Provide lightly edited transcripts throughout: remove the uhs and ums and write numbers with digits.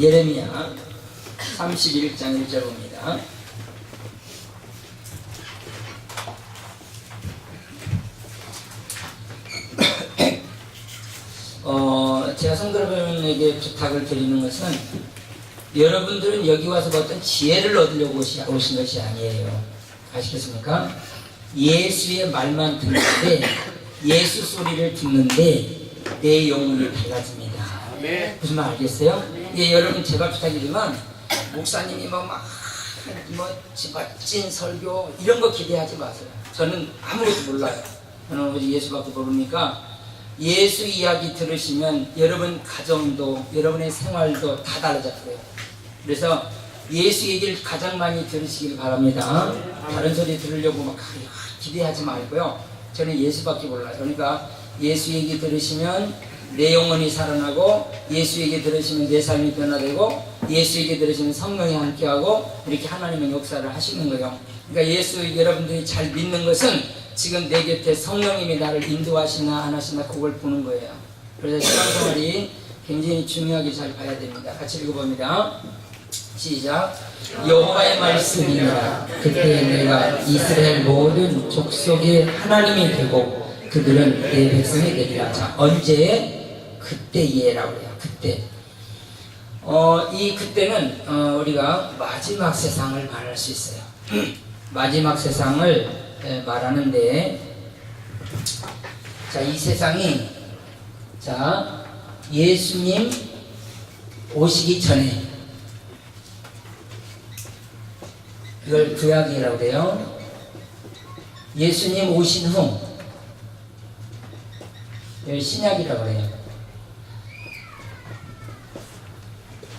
예레미야 31장 1절 봅니다. 제가 성도 여러분에게 부탁을 드리는 것은 여러분들은 여기 와서 어떤 지혜를 얻으려고 오신 것이 아니에요. 아시겠습니까? 예수의 말만 듣는데, 예수 소리를 듣는데 내 영혼이 달라집니다. 무슨 말 알겠어요? 예, 여러분 제발 부탁이지만 목사님이 막 멋진 설교 이런 거 기대하지 마세요. 저는 아무것도 몰라요. 저는 오직 예수밖에 모르니까 예수 이야기 들으시면 여러분 가정도 여러분의 생활도 다 달라졌고요. 그래서 예수 얘기를 가장 많이 들으시길 바랍니다. 다른 소리 들으려고 막 기대하지 말고요. 저는 예수밖에 몰라요. 그러니까 예수 얘기 들으시면 내 영혼이 살아나고, 예수 얘기 들으시면 내 삶이 변화되고, 예수 얘기 들으시면 성령이 함께하고, 이렇게 하나님의 역사를 하시는 거예요. 그러니까 예수 여러분들이 잘 믿는 것은 지금 내 곁에 성령님이 나를 인도하시나 안 하시나 그걸 보는 거예요. 그래서 신앙생활이 굉장히 중요하게 잘 봐야 됩니다. 같이 읽어봅니다. 시작. 여호와의 말씀이니라. 그때 내가 이스라엘 모든 족속의 하나님이 되고 그들은 내 백성이 되리라. 자, 언제? 그때예라고 해요. 그때. 이 그때는 우리가 마지막 세상을 말할 수 있어요. 마지막 세상을 말하는데, 자, 이 세상이, 자, 예수님 오시기 전에 이걸 구약이라고 해요. 예수님 오신 후 이걸 신약이라고 해요.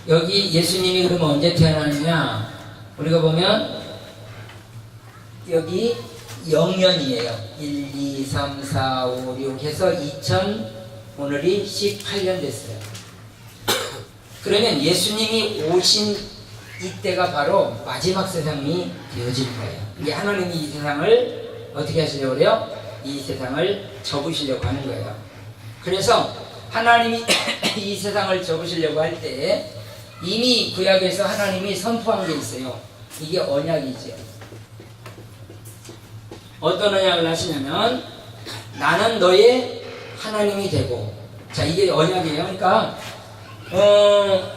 여기 예수님이 그러면 언제 태어나느냐? 우리가 보면 여기 0년이에요. 1, 2, 3, 4, 5, 6 해서 2000 오늘이 18년 됐어요. 그러면 예수님이 오신 이때가 바로 마지막 세상이 되어질 거예요. 이게 하나님이 이 세상을 어떻게 하시려고 그래요? 이 세상을 접으시려고 하는 거예요. 그래서 하나님이 이 세상을 접으시려고 할 때 이미 구약에서 하나님이 선포한 게 있어요. 이게 언약이죠. 어떤 언약을 하시냐면 나는 너의 하나님이 되고, 자 이게 언약이에요. 그러니까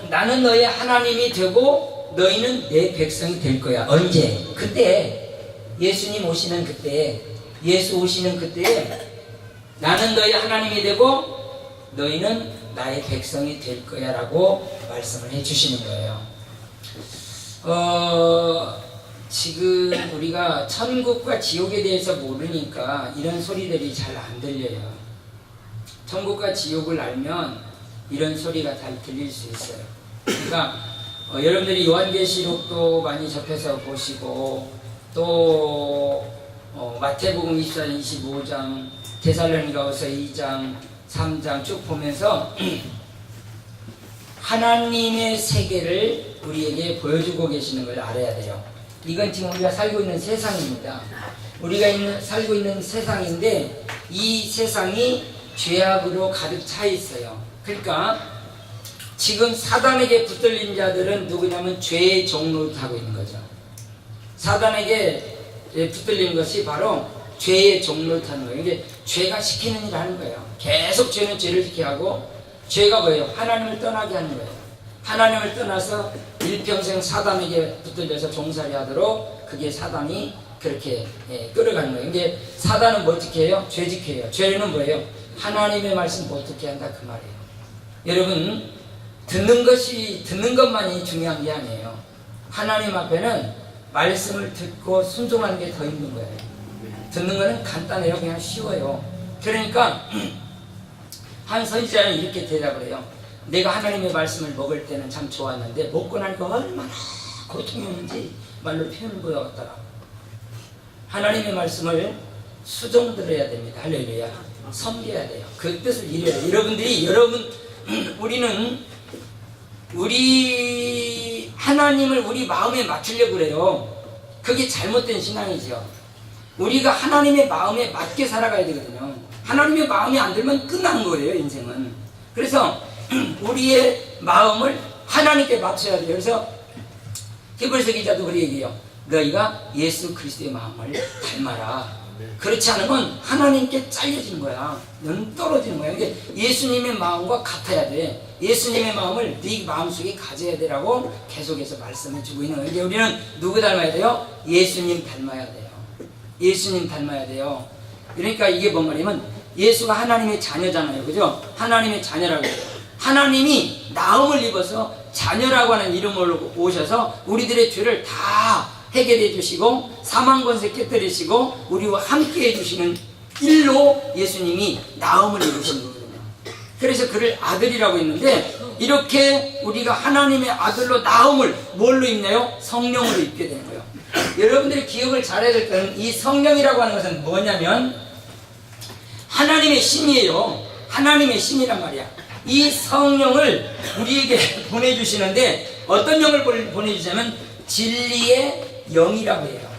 나는 너의 하나님이 되고 너희는 내 백성이 될 거야. 언제? 그때 예수님 오시는 그때, 예수 오시는 그때 나는 너희 하나님이 되고 너희는 나의 백성이 될 거야 라고 말씀을 해주시는 거예요. 지금 우리가 천국과 지옥에 대해서 모르니까 이런 소리들이 잘 안 들려요. 천국과 지옥을 알면 이런 소리가 잘 들릴 수 있어요. 그러니까 여러분들이 요한계시록도 많이 접해서 보시고 또 마태복음 24장 25장 데살로니가후서 2장 3장 쭉 보면서 하나님의 세계를 우리에게 보여주고 계시는 걸 알아야 돼요. 이건 지금 우리가 살고 있는 세상입니다. 우리가 살고 있는 세상인데 이 세상이 죄악으로 가득 차 있어요. 그러니까 지금 사단에게 붙들린 자들은 누구냐면 죄의 종로를 타고 있는 거죠. 사단에게 붙들린 것이 바로 죄의 종로를 타는 거예요. 이게 죄가 시키는 일을 하는 거예요. 계속 죄는 죄를 시키게 하고, 죄가 뭐예요? 하나님을 떠나게 하는 거예요. 하나님을 떠나서 일평생 사단에게 붙들려서 종살이 하도록 그게 사단이 그렇게 끌어가는 거예요. 이게 사단은 뭐 어떻게 해요? 죄짓게 해요. 죄는 뭐예요? 하나님의 말씀 못 듣게 한다 그 말이에요. 여러분 듣는 것만이 중요한 게 아니에요. 하나님 앞에는 말씀을 듣고 순종하는 게 더 힘든 거예요. 듣는 거는 간단해요. 그냥 쉬워요. 그러니까 한 선지자는 이렇게 대답을 해요. 내가 하나님의 말씀을 먹을 때는 참 좋았는데 먹고 나니까 얼마나 고통이었는지 말로 표현을 보여왔더라. 하나님의 말씀을 수종 들어야 됩니다. 할렐루야. 섬겨야 돼요. 그 뜻을 이뤄야 돼요. 우리 하나님을 우리 마음에 맞추려고 그래요. 그게 잘못된 신앙이죠. 우리가 하나님의 마음에 맞게 살아가야 되거든요. 하나님의 마음에 안 들면 끝난 거예요, 인생은. 그래서 우리의 마음을 하나님께 맞춰야 돼요. 그래서 히브리서 기자도 그렇게 얘기해요. 너희가 예수 그리스도의 마음을 닮아라. 그렇지 않으면 하나님께 잘려지는 거야. 너는 떨어지는 거야. 그러니까 예수님의 마음과 같아야 돼. 예수님의 마음을 네 마음속에 가져야 되라고 계속해서 말씀해 주고 있는 거예요. 그러니까 우리는 누구 닮아야 돼요? 예수님 닮아야 돼요. 예수님 닮아야 돼요. 그러니까 이게 뭔 말이냐면 예수가 하나님의 자녀잖아요. 그죠? 하나님의 자녀라고 해요. 하나님이 나음을 입어서 자녀라고 하는 이름으로 오셔서 우리들의 죄를 다 해결해 주시고 사망 권세 깨뜨리시고 우리와 함께 해주시는 일로 예수님이 나음을 입으신 거거든요. 그래서 그를 아들이라고 했는데 이렇게 우리가 하나님의 아들로 나음을 뭘로 입나요? 성령으로 입게 되는 거예요. 여러분들이 기억을 잘해야 될 것은 이 성령이라고 하는 것은 뭐냐면 하나님의 신이에요. 하나님의 신이란 말이야. 이 성령을 우리에게 보내주시는데 어떤 영을 보내주시냐면 진리의 영이라고 해요.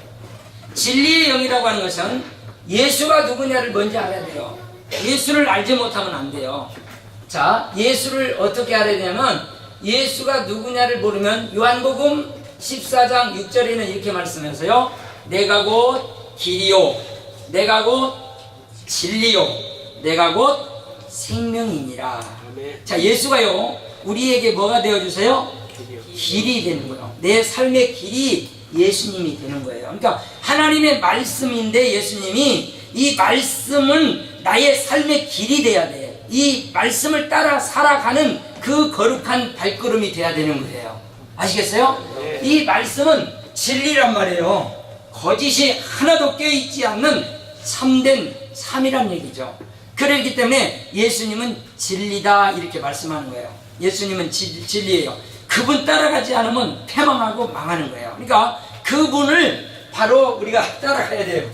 진리의 영이라고 하는 것은 예수가 누구냐를 먼저 알아야 돼요. 예수를 알지 못하면 안 돼요. 자, 예수를 어떻게 알아야 되냐면 예수가 누구냐를 모르면 요한복음 14장 6절에는 이렇게 말씀하면서요. 내가 곧 길이요 내가 곧 진리요 내가 곧 생명이니라. 자, 예수가요 우리에게 뭐가 되어주세요? 길이 되는 거예요. 내 삶의 길이 예수님이 되는 거예요. 그러니까 하나님의 말씀인데 예수님이 이 말씀은 나의 삶의 길이 돼야 돼. 이 말씀을 따라 살아가는 그 거룩한 발걸음이 돼야 되는 거예요. 아시겠어요? 이 말씀은 진리란 말이에요. 거짓이 하나도 껴있지 않는 참된 삶이란 얘기죠. 그렇기 때문에 예수님은 진리다 이렇게 말씀하는 거예요. 예수님은 진리예요. 그분 따라가지 않으면 패망하고 망하는 거예요. 그러니까 그분을 바로 우리가 따라가야 돼요.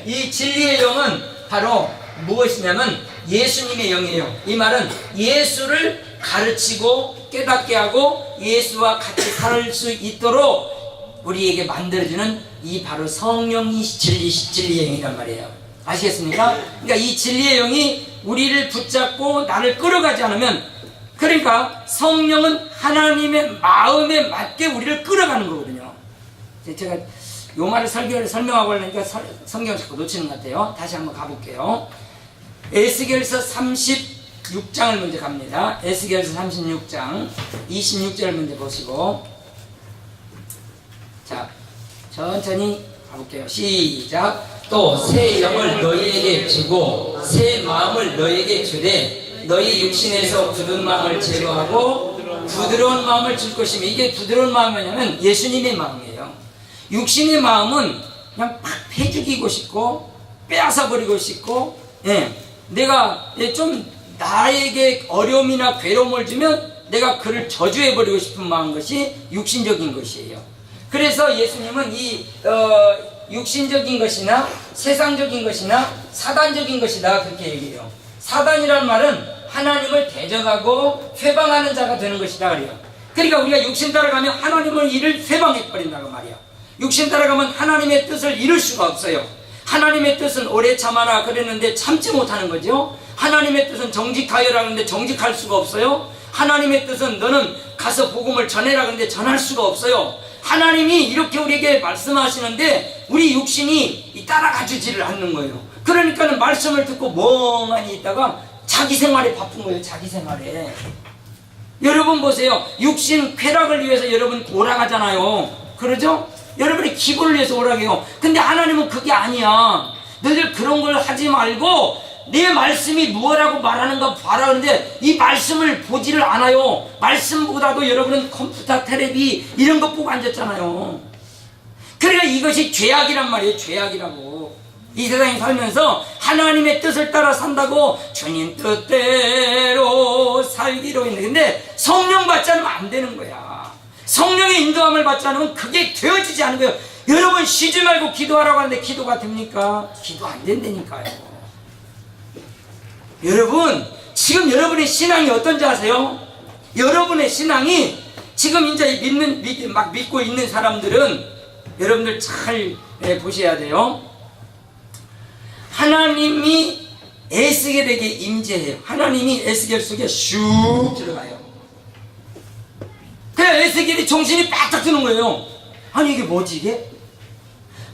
이 진리의 영은 바로 무엇이냐면 예수님의 영이에요. 이 말은 예수를 가르치고 깨닫게 하고 예수와 같이 살 수 있도록 우리에게 만들어주는 이 바로 성령이 진리의 영이란 말이에요. 아시겠습니까? 그러니까 이 진리의 영이 우리를 붙잡고 나를 끌어가지 않으면, 그러니까 성령은 하나님의 마음에 맞게 우리를 끌어가는 거거든요. 제가 요 말을 설명하고 하려니까 성경을 자꾸 놓치는 것 같아요. 다시 한번 가볼게요. 에스겔서 36장을 먼저 갑니다. 에스겔서 36장 26절을 먼저 보시고, 자 천천히 가볼게요. 시작. 또 새 영을 너희에게 주고 새 마음을 너희에게 주되 너희 육신에서 굳은 마음을 제거하고 부드러운 마음을 줄 것이며, 이게 부드러운 마음이 뭐냐면 예수님의 마음이에요. 육신의 마음은 그냥 팍 패죽이고 싶고 빼앗아 버리고 싶고, 내가 좀 나에게 어려움이나 괴로움을 주면 내가 그를 저주해 버리고 싶은 마음, 것이 육신적인 것이에요. 그래서 예수님은 이 육신적인 것이나 세상적인 것이나 사단적인 것이다 그렇게 얘기해요. 사단이라는 말은 하나님을 대적하고 회방하는 자가 되는 것이다 그래요. 그러니까 우리가 육신 따라가면 하나님을 일을 회방해 버린다고 말이야. 육신 따라가면 하나님의 뜻을 이룰 수가 없어요. 하나님의 뜻은 오래 참아라 그랬는데 참지 못하는 거죠. 하나님의 뜻은 정직하여라 그랬는데 정직할 수가 없어요. 하나님의 뜻은 너는 가서 복음을 전해라 그랬는데 전할 수가 없어요. 하나님이 이렇게 우리에게 말씀하시는데 우리 육신이 따라가 주지를 않는 거예요. 그러니까는 말씀을 듣고 멍하니 있다가 자기 생활에 바쁜 거예요. 자기 생활에. 여러분 보세요. 육신 쾌락을 위해서 여러분 오락하잖아요. 그러죠? 여러분의 기분을 위해서 오락해요. 근데 하나님은 그게 아니야. 너희들 그런 걸 하지 말고 내 말씀이 무엇라고 말하는가 봐라. 그런데 이 말씀을 보지를 않아요. 말씀보다도 여러분은 컴퓨터, 텔레비 이런 것 보고 앉았잖아요. 그러니까 이것이 죄악이란 말이에요. 죄악이라고. 이 세상에 살면서 하나님의 뜻을 따라 산다고 주님 뜻대로 살기로 했는데, 근데 성령 받지 않으면 안 되는 거야. 성령의 인도함을 받지 않으면 그게 되어지지 않은 거예요. 여러분 쉬지 말고 기도하라고 하는데 기도가 됩니까? 기도 안 된다니까요. 여러분 지금 여러분의 신앙이 어떤지 아세요? 여러분의 신앙이 지금 이제 믿고 있는 사람들은 여러분들 잘 보셔야 돼요. 하나님이 에스겔에게 임재해요. 하나님이 에스겔 속에 슉 들어가요. 그래서 에스겔이 정신이 빡딱 드는 거예요. 아니 이게 뭐지 이게?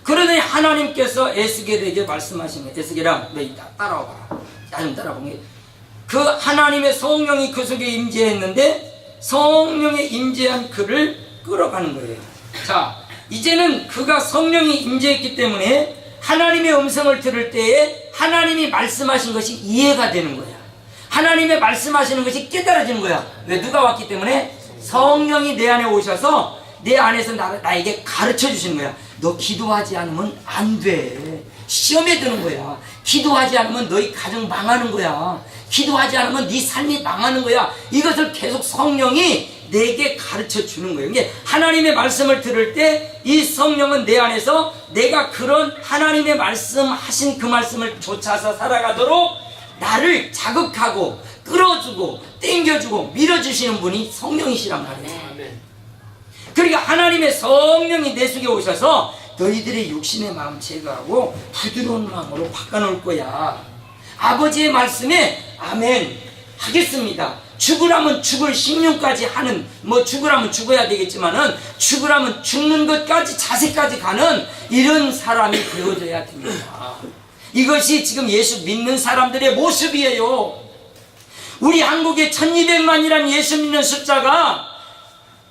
그러더니 하나님께서 에스겔에게 말씀하시는 거예요. 에스겔아 너 따라와봐라. 나 좀 따라보는 게, 그 하나님의 성령이 그 속에 임재했는데 성령의 임재한 그를 끌어가는 거예요. 자, 이제는 그가 성령이 임재했기 때문에 하나님의 음성을 들을 때에 하나님이 말씀하신 것이 이해가 되는 거야. 하나님의 말씀하시는 것이 깨달아지는 거야. 왜? 누가 왔기 때문에? 성령이 내 안에 오셔서 내 안에서 나에게 가르쳐 주시는 거야. 너 기도하지 않으면 안 돼. 시험에 드는 거야. 기도하지 않으면 너희 가정 망하는 거야. 기도하지 않으면 네 삶이 망하는 거야. 이것을 계속 성령이 내게 가르쳐 주는 거예요. 이게 하나님의 말씀을 들을 때 이 성령은 내 안에서 내가 그런 하나님의 말씀하신 그 말씀을 쫓아서 살아가도록 나를 자극하고 끌어주고 땡겨주고 밀어주시는 분이 성령이시란 말이에요. 그러니까 하나님의 성령이 내 속에 오셔서 너희들의 육신의 마음 제거하고 부드러운 마음으로 바꿔놓을 거야. 아버지의 말씀에 아멘 하겠습니다. 죽으라면 죽을 심령까지 하는, 죽으라면 죽어야 되겠지만은 죽으라면 죽는 것까지 자세까지 가는 이런 사람이 되어져야 됩니다. 이것이 지금 예수 믿는 사람들의 모습이에요. 우리 한국에 1200만이라는 예수 믿는 숫자가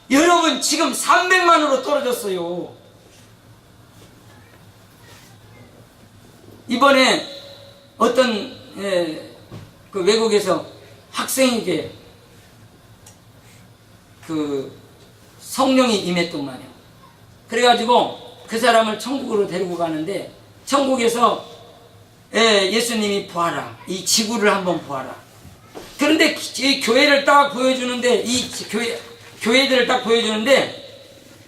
여러분 지금 300만으로 떨어졌어요. 이번에 어떤 그 외국에서 학생에게 그 성령이 임했더만요. 그래가지고 그 사람을 천국으로 데리고 가는데 천국에서 예수님이 보아라, 이 지구를 한번 보아라. 그런데 이 교회를 딱 보여주는데, 이 교회들을 딱 보여주는데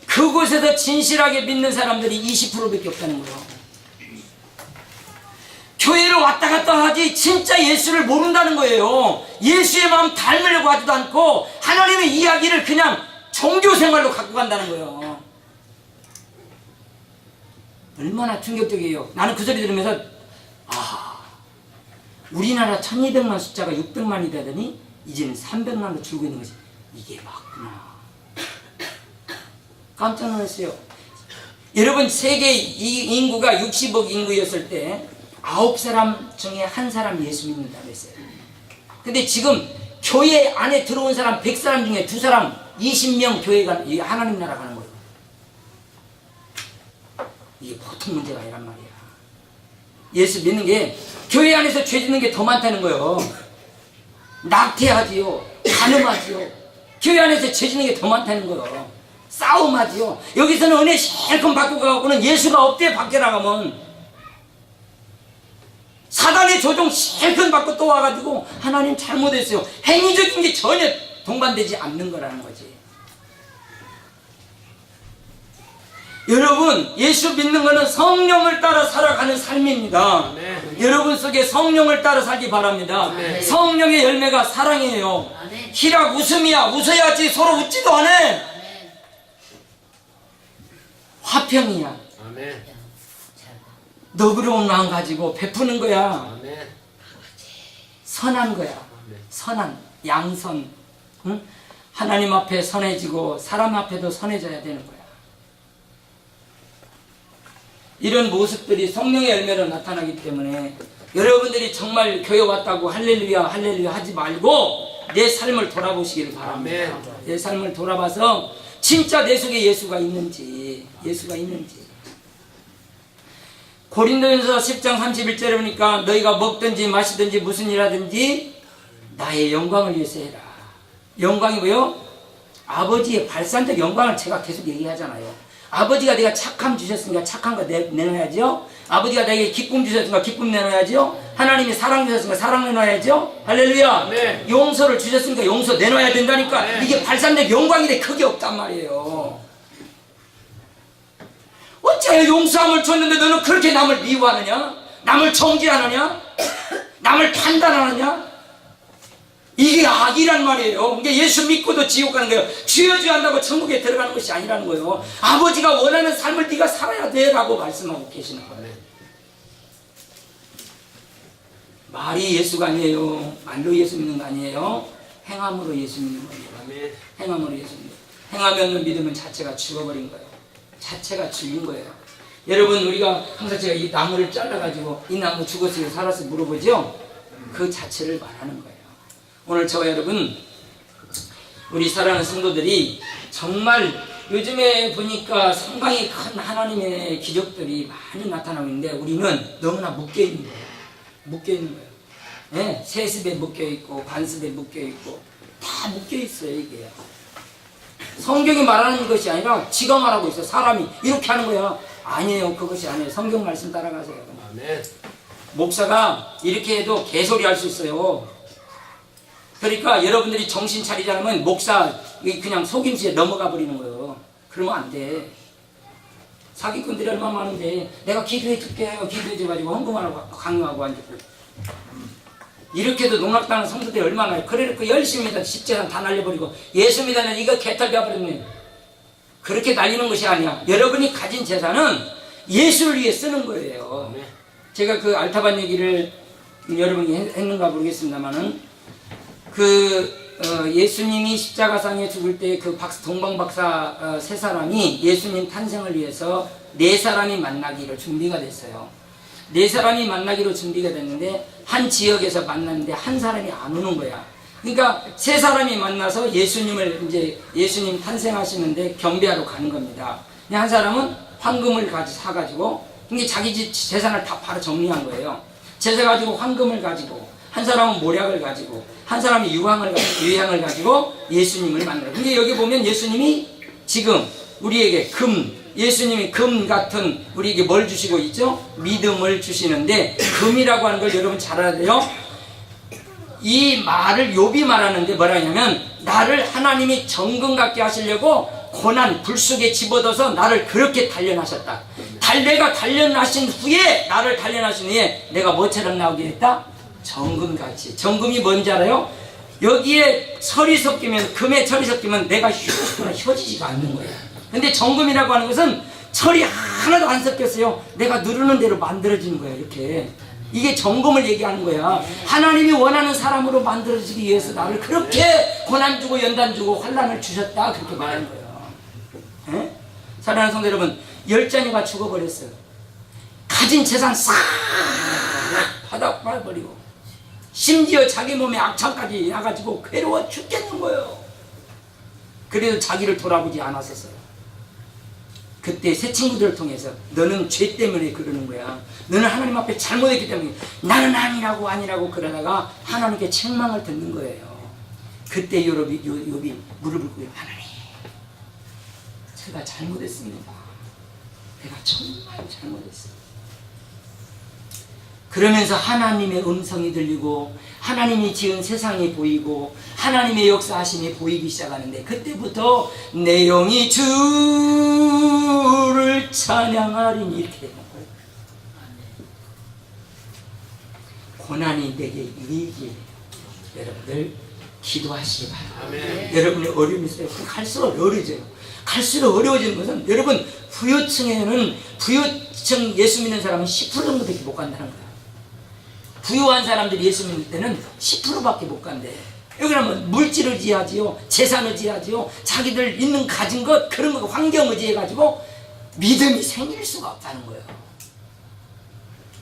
그곳에서 진실하게 믿는 사람들이 20%밖에 없다는 거예요. 교회를 왔다 갔다 하지 진짜 예수를 모른다는 거예요. 예수의 마음 닮으려고 하지도 않고 하나님의 이야기를 그냥 종교 생활로 갖고 간다는 거예요. 얼마나 충격적이에요. 나는 그 소리 들으면서 우리나라 1200만 숫자가 600만이 되더니 이제는 300만으로 줄고 있는 것이 이게 맞구나. 깜짝 놀랐어요. 여러분, 세계 인구가 60억 인구였을 때 9사람 중에 1사람 예수 믿는다고 했어요. 근데 지금 교회 안에 들어온 사람 100사람 중에 2사람, 20명 교회가 하나님 나라 가는 거예요. 이게 보통 문제가 아니란 말이야. 예수 믿는 게 교회 안에서 죄 짓는 게 더 많다는 거예요. 낙태하지요, 간음하지요. 교회 안에서 죄 짓는 게 더 많다는 거예요. 싸움하지요. 여기서는 은혜 실컷 받고 가고는 예수가 없대. 밖에 나가면 사단의 조종 실컷 받고 또 와가지고 하나님 잘못했어요. 행위적인 게 전혀 동반되지 않는 거라는 거지. 여러분, 예수 믿는 거는 성령을 따라 살아가는 삶입니다. 여러분 속에 성령을 따라 살기 바랍니다. 성령의 열매가 사랑이에요. 희락, 웃음이야. 웃어야지. 서로 웃지도 않아. 화평이야. 너그러운 마음 가지고 베푸는 거야. 선한 거야. 선한, 양선. 응? 하나님 앞에 선해지고 사람 앞에도 선해져야 되는 거야. 이런 모습들이 성령의 열매로 나타나기 때문에 여러분들이 정말 교회 왔다고 할렐루야 할렐루야 하지 말고 내 삶을 돌아보시기를 바랍니다. 내 삶을 돌아봐서 진짜 내 속에 예수가 있는지, 고린도전서 10장 31절에 보니까 너희가 먹든지 마시든지 무슨 일 하든지 나의 영광을 위해서 해라. 영광이 뭐요? 아버지의 발산적 영광을 제가 계속 얘기하잖아요. 아버지가 내가 착함 주셨으니까 착한 거 내놔야죠. 아버지가 내게 기쁨 주셨으니까 기쁨 내놔야죠. 하나님이 사랑 주셨으니까 사랑 내놔야죠. 할렐루야. 네. 용서를 주셨으니까 용서 내놔야 된다니까. 네. 이게 발산적 영광인데 그게 없단 말이에요. 어째 용서함을 줬는데 너는 그렇게 남을 미워하느냐? 남을 정죄하느냐? 남을 판단하느냐? 이게 악이란 말이에요. 그러니까 예수 믿고도 지옥 가는 거예요. 주여주여 한다고 천국에 들어가는 것이 아니라는 거예요. 아버지가 원하는 삶을 네가 살아야 돼 라고 말씀하고 계시는 거예요. 말이 예수가 아니에요. 말로 예수 믿는 거 아니에요. 행함으로 예수 믿는 거예요. 행함으로 예수 믿는 거예요. 행하면 믿음은 자체가 죽어버린 거예요. 자체가 죽인 거예요. 여러분, 우리가 항상 제가 이 나무를 잘라가지고 이 나무 죽었어요 살았어요 물어보죠. 그 자체를 말하는 거예요. 오늘 저와 여러분, 우리 사랑하는 성도들이 정말 요즘에 보니까 상당히 큰 하나님의 기적들이 많이 나타나고 있는데 우리는 너무나 묶여있는 거예요. 네, 세습에 묶여있고 반습에 묶여있고 다 묶여있어요. 이게 성경이 말하는 것이 아니라 지가 말하고 있어요. 사람이 이렇게 하는 거야. 아니에요. 그것이 아니에요. 성경 말씀 따라가세요. 아멘. 목사가 이렇게 해도 개소리 할 수 있어요. 그러니까 여러분들이 정신 차리지 않으면 목사 그냥 속임수에 넘어가 버리는 거예요. 그러면 안 돼. 사기꾼들이 얼마나 많은데 내가 기도해 줄게요. 기도해 줘가지고 헌금하라고 강요하고 앉고 이렇게도 농락당하는 성도들이 얼마나 해요. 그래놓고 열심히 믿어 십재산 다 날려버리고 예수 믿으면 이거 개털 벼버리면 그렇게 날리는 것이 아니야. 여러분이 가진 재산은 예수를 위해 쓰는 거예요. 제가 그 알타반 얘기를 여러분이 했는가 모르겠습니다만은 예수님이 십자가상에 죽을 때 그 동방박사 세 사람이 예수님 탄생을 위해서 네 사람이 만나기로 준비가 됐어요. 네 사람이 만나기로 준비가 됐는데 한 지역에서 만났는데 한 사람이 안 오는 거야. 그러니까 세 사람이 만나서 예수님 탄생하시는데 경배하러 가는 겁니다. 한 사람은 황금을 사가지고 이게 자기 재산을 다 바로 정리한 거예요. 재산 가지고 황금을 가지고 한 사람은 모략을 가지고 한 사람이 유향을 가지고 예수님을 만나요. 근데 여기 보면 예수님이 지금 우리에게 금, 예수님이 금 같은 우리에게 뭘 주시고 있죠? 믿음을 주시는데, 금이라고 하는 걸 여러분 잘 알아야 돼요. 이 말을 욥이 말하는데 뭐라 하냐면, 나를 하나님이 정금 같게 하시려고 고난 불 속에 집어넣어서 나를 그렇게 단련하셨다. 내가 단련하신 후에, 나를 단련하신 후에 내가 뭐처럼 나오게 했다? 정금같이. 정금이 뭔지 알아요? 여기에 철이 섞이면, 금에 철이 섞이면 내가 휘어지지가 않는 거예요. 근데 정금이라고 하는 것은 철이 하나도 안 섞였어요. 내가 누르는 대로 만들어지는 거예요. 이렇게. 이게 정금을 얘기하는 거야. 하나님이 원하는 사람으로 만들어지기 위해서 나를 그렇게 고난 주고 연단 주고 환난을 주셨다, 그렇게 말하는 거예요. 에? 사랑하는 성도 여러분, 열자녀가 죽어버렸어요. 가진 재산 싹 바닥 빨아버리고, 심지어 자기 몸에 악창까지 나가지고 괴로워 죽겠는 거예요. 그래도 자기를 돌아보지 않았었어요. 그때 새 친구들을 통해서, 너는 죄 때문에 그러는 거야. 너는 하나님 앞에 잘못했기 때문에. 나는 아니라고 그러다가 하나님께 책망을 듣는 거예요. 그때 욥이 무릎을 꿇고, 하나님, 제가 잘못했습니다. 내가 정말 잘못했어요. 그러면서 하나님의 음성이 들리고, 하나님이 지은 세상이 보이고, 하나님의 역사하심이 보이기 시작하는데, 그때부터 내 영이 주를 찬양하리니, 이렇게 되는 거예요. 고난이 내게 유익이에요. 여러분들 기도하시기 바랍니다. 여러분의 어려움이 있어요. 갈수록 어려워져요. 갈수록 어려워지는 것은, 여러분, 부유층에는, 부유층 예수 믿는 사람은 10% 정도밖에 못 간다는 거예요. 부유한 사람들이 예수 믿을 때는 10%밖에 못 간대. 여기는 뭐 물질을 의지하지요, 재산을 의지하지요, 자기들 있는 가진 것, 그런 거 환경 의지해가지고 믿음이 생길 수가 없다는 거예요.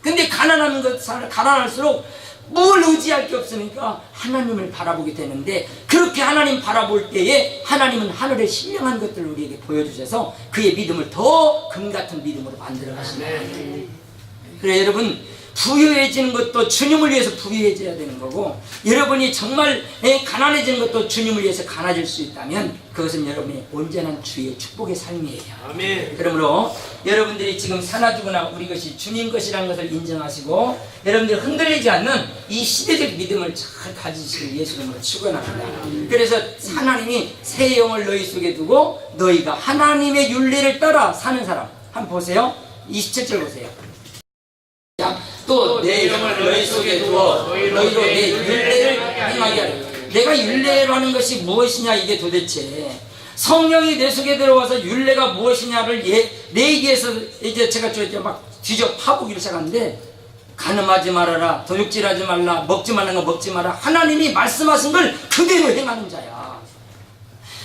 근데 가난할수록 뭘 의지할 게 없으니까 하나님을 바라보게 되는데, 그렇게 하나님 바라볼 때에 하나님은 하늘의 신령한 것들을 우리에게 보여주셔서 그의 믿음을 더 금같은 믿음으로 만들어 가신다. 그래, 여러분, 부유해지는 것도 주님을 위해서 부유해져야 되는 거고, 여러분이 정말 가난해지는 것도 주님을 위해서 가난해질 수 있다면 그것은 여러분의 온전한 주의 축복의 삶이에요. 아멘. 그러므로 여러분들이 지금 사나주거나 우리 것이 주님 것이라는 것을 인정하시고, 여러분들이 흔들리지 않는 이 시대적 믿음을 잘 가지시길 예수 이름으로 축원합니다. 그래서 하나님이 새 영을 너희 속에 두고 너희가 하나님의 율례를 따라 사는 사람, 한번 보세요. 27절 보세요. 또 내 영을 너희 속에 두어 너희로 내 율례를 행하게 하라. 내가 율례로 하는 것이 무엇이냐, 이게 도대체 성령이 내 속에 들어와서 율례가 무엇이냐를 내 얘기해서 이제 제가 막 뒤져 파보기를 시작하는데, 간음하지 말아라, 도둑질하지 말라, 먹지 말라는 거 먹지 마라. 하나님이 말씀하신 걸 그대로 행하는 자야.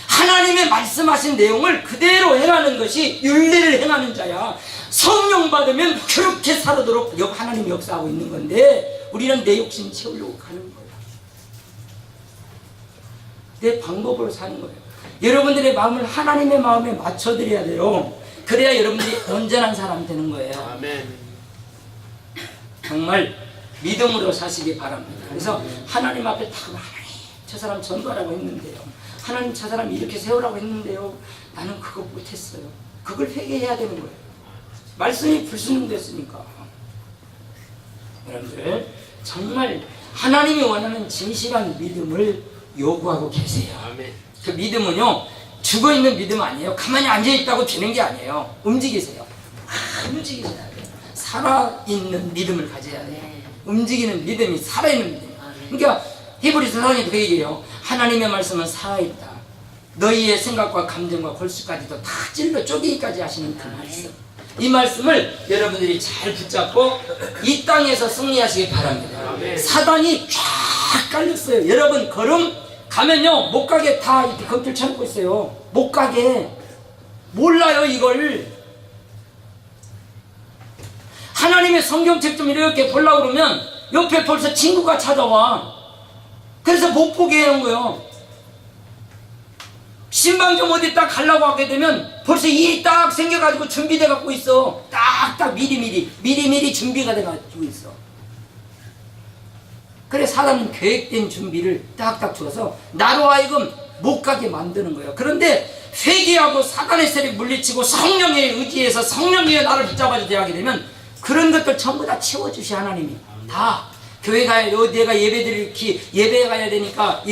하나님의 말씀하신 내용을 그대로 행하는 것이 율례를 행하는 자야. 성령 받으면 그렇게 살도록 하나님이 역사하고 있는 건데, 우리는 내 욕심 채우려고 가는 거야. 내 방법으로 사는 거예요. 여러분들의 마음을 하나님의 마음에 맞춰드려야 돼요. 그래야 여러분들이 온전한 사람이 되는 거예요. 아멘. 정말 믿음으로 사시기 바랍니다. 그래서 하나님 앞에 다, 하나님, 저 사람 전도하라고 했는데요, 하나님, 저 사람 이렇게 세우라고 했는데요, 나는 그거 못했어요. 그걸 회개해야 되는 거예요. 말씀이 불순종됐으니까. 여러분들 정말 하나님이 원하는 진실한 믿음을 요구하고 계세요. 아멘. 그 믿음은요, 죽어있는 믿음 아니에요. 가만히 앉아있다고 되는 게 아니에요. 움직이세요. 움직이셔야 돼요. 살아있는 믿음을 가져야 돼요. 움직이는 믿음이 살아있는 믿음. 그러니까 히브리서 4장에도 그 얘기해요. 하나님의 말씀은 살아있다. 너희의 생각과 감정과 골수까지도 다 찔러 쪼개기까지 하시는 그 말씀. 이 말씀을 여러분들이 잘 붙잡고 이 땅에서 승리하시기 바랍니다. 사단이 쫙 깔렸어요. 여러분 걸음 가면요, 못 가게 다 이렇게 겉을 쳐놓고 있어요. 못 가게. 몰라요, 이걸. 하나님의 성경책 좀 이렇게 보려고 그러면 옆에 벌써 친구가 찾아와. 그래서 못 보게 해놓은 거예요. 신방 좀 어디 딱 가려고 하게 되면 벌써 일이 딱 생겨가지고 준비돼 갖고 있어. 딱딱 미리미리 준비가 돼 가지고 있어. 그래, 사람은 계획된 준비를 딱딱 주어서 나로 하여금 못 가게 만드는 거예요. 그런데 회개하고 사단의 세력 물리치고 성령에 의지해서 성령에 나를 붙잡아서 대하게 되면 그런 것들 전부 다 치워주시 하나님이. 다 교회 가야, 내가 예배 가야 되니까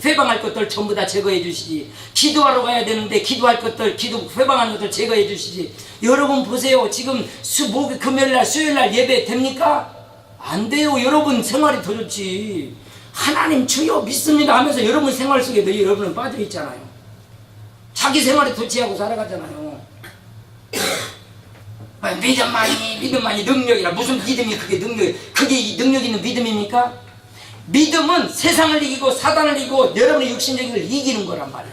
회방할 것들 전부 다 제거해 주시지. 기도하러 가야 되는데 기도할 것들, 회방하는 것들 제거해 주시지. 여러분 보세요. 지금 금요일날 수요일날 예배 됩니까? 안 돼요. 여러분 생활이 더 좋지. 하나님 주여 믿습니다 하면서 여러분 생활 속에도 여러분은 빠져 있잖아요. 자기 생활에 도취하고 살아가잖아요. 믿음만이 능력이라. 무슨 믿음이 그게 능력 있는 믿음입니까? 믿음은 세상을 이기고 사단을 이기고 여러분의 육신적인 걸 이기는 거란 말이야.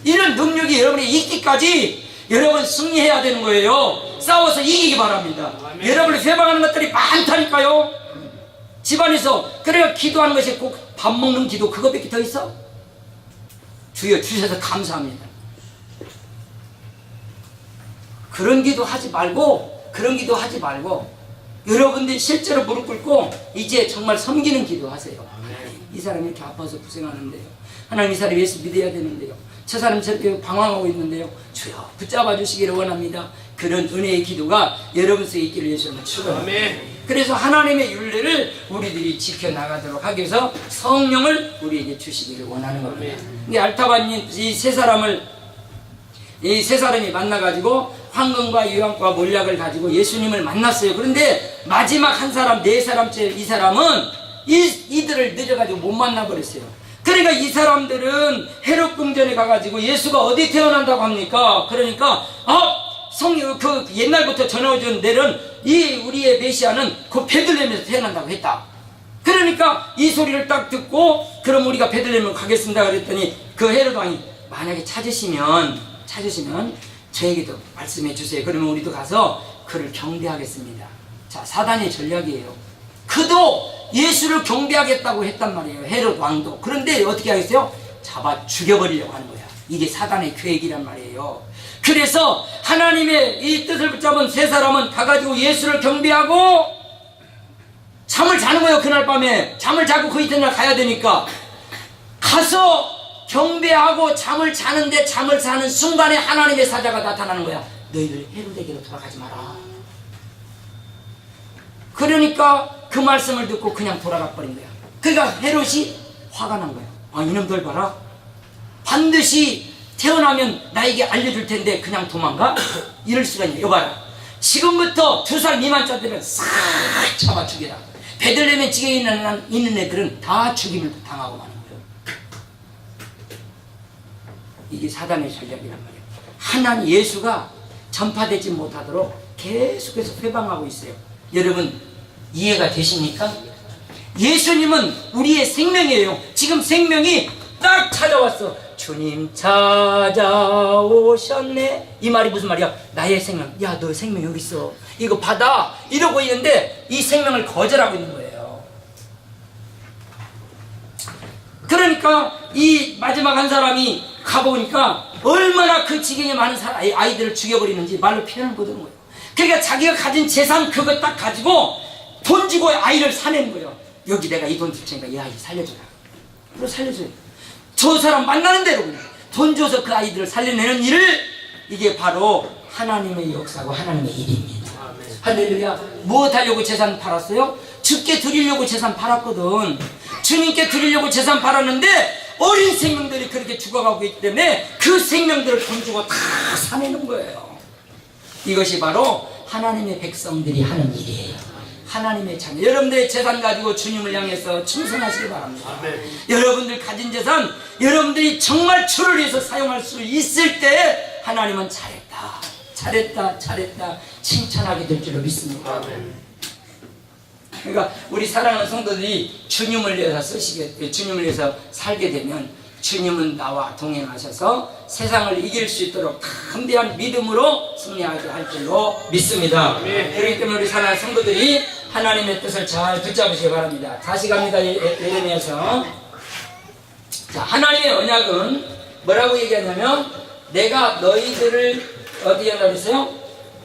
이런 능력이 여러분에 있기까지 여러분 승리해야 되는 거예요. 싸워서 이기기 바랍니다. 여러분을 회방하는 것들이 많다니까요. 집안에서. 그래야 기도하는 것이 꼭 밥 먹는 기도 그것밖에 더 있어? 주여 주셔서 감사합니다. 그런 기도 하지 말고 여러분들이 실제로 무릎 꿇고 이제 정말 섬기는 기도 하세요. 이 사람이 이렇게 아파서 고생하는데요. 하나님, 이 사람이 예수 믿어야 되는데요. 저 사람 저렇게 방황하고 있는데요. 주여 붙잡아 주시기를 원합니다. 그런 은혜의 기도가 여러분 속에 있기를 예수님은 축원합니다. 그래서 하나님의 율례를 우리들이 지켜나가도록 하기 위해서 성령을 우리에게 주시기를 원하는 겁니다. 근데 알타바님 이 세 사람이 만나가지고 황금과 유황과 몰약을 가지고 예수님을 만났어요. 그런데 마지막 한 사람, 네 사람째 이 사람은 이들을 늦어가지고 못 만나버렸어요. 그러니까 이 사람들은 헤롯 궁전에 가가지고 예수가 어디 태어난다고 합니까? 그러니까 그 옛날부터 전해오던 데는 이 우리의 메시아는 그 베들레헴에서 태어난다고 했다. 그러니까 이 소리를 딱 듣고 그럼 우리가 베들레헴으로 가겠습니다 그랬더니 그 헤롯 왕이 만약에 찾으시면 저에게도 말씀해 주세요. 그러면 우리도 가서 그를 경배하겠습니다. 자, 사단의 전략이에요. 그도 예수를 경배하겠다고 했단 말이에요. 헤롯 왕도. 그런데 어떻게 하겠어요? 잡아 죽여버리려고 하는 거야. 이게 사단의 계획이란 말이에요. 그래서 하나님의 이 뜻을 붙잡은 세 사람은 가가지고 예수를 경배하고 잠을 자는 거예요. 그날 밤에 잠을 자고 그 이튿날 가야 되니까 가서 경배하고 잠을 자는데 잠을 자는 순간에 하나님의 사자가 나타나는 거야. 너희들 헤롯에게로 돌아가지 마라. 그러니까 그 말씀을 듣고 그냥 돌아가 버린 거야. 그러니까 헤롯이 화가 난 거야. 이놈들 봐라. 반드시 태어나면 나에게 알려줄 텐데 그냥 도망가? 이럴 수가 있냐. 여봐라. 지금부터 2살 미만자들은 싹 잡아 죽여라. 베들레헴에 지게 있는 애들은 다 죽임을 당하고 마는 거예요. 이게 사단의 전략이란 말이에요. 하나님 예수가 전파되지 못하도록 계속해서 회방하고 있어요. 여러분 이해가 되십니까? 예수님은 우리의 생명이에요. 지금 생명이 딱 찾아왔어. 주님 찾아오셨네. 이 말이 무슨 말이야? 나의 생명. 야, 너 생명 여기 있어. 이거 받아. 이러고 있는데 이 생명을 거절하고 있는 거예요. 그러니까 이 마지막 한 사람이 가보니까 얼마나 그 지경에 많은 아이들을 죽여버리는지 말로 표현을 못하는 거예요. 그러니까 자기가 가진 재산 그거 딱 가지고 돈 주고 아이를 사내는 거예요. 여기 내가 이 돈 줄 테니까 이 아이 살려줘라. 그리고 살려줘요. 저 사람 만나는 대로 그냥 돈 줘서 그 아이들을 살려내는 일을, 이게 바로 하나님의 역사고 하나님의 일입니다. 할렐루야. 무엇 하려고 재산 팔았어요? 주께 드리려고 재산 팔았거든. 주님께 드리려고 재산 팔았는데 어린 생명들이 그렇게 죽어가고 있기 때문에 그 생명들을 돈 주고 다 사내는 거예요. 이것이 바로 하나님의 백성들이 하는 일이에요. 하나님의 자녀. 여러분들의 재산 가지고 주님을 향해서 충성하시기 바랍니다. 아멘. 여러분들 가진 재산 여러분들이 정말 주를 위해서 사용할 수 있을 때 하나님은 잘했다 칭찬하게 될 줄로 믿습니다. 아멘. 그러니까 우리 사랑하는 성도들이 주님을 위해서 주님을 위해서 살게 되면 주님은 나와 동행하셔서 세상을 이길 수 있도록 담대한 믿음으로 승리하게 할 줄로 믿습니다. 그렇기 때문에 우리 사랑하는 성도들이 하나님의 뜻을 잘 붙잡으시기 바랍니다. 다시 갑니다. 예레미야서. 자, 하나님의 언약은 뭐라고 얘기하냐면 내가 너희들을 어디에 넣으세요?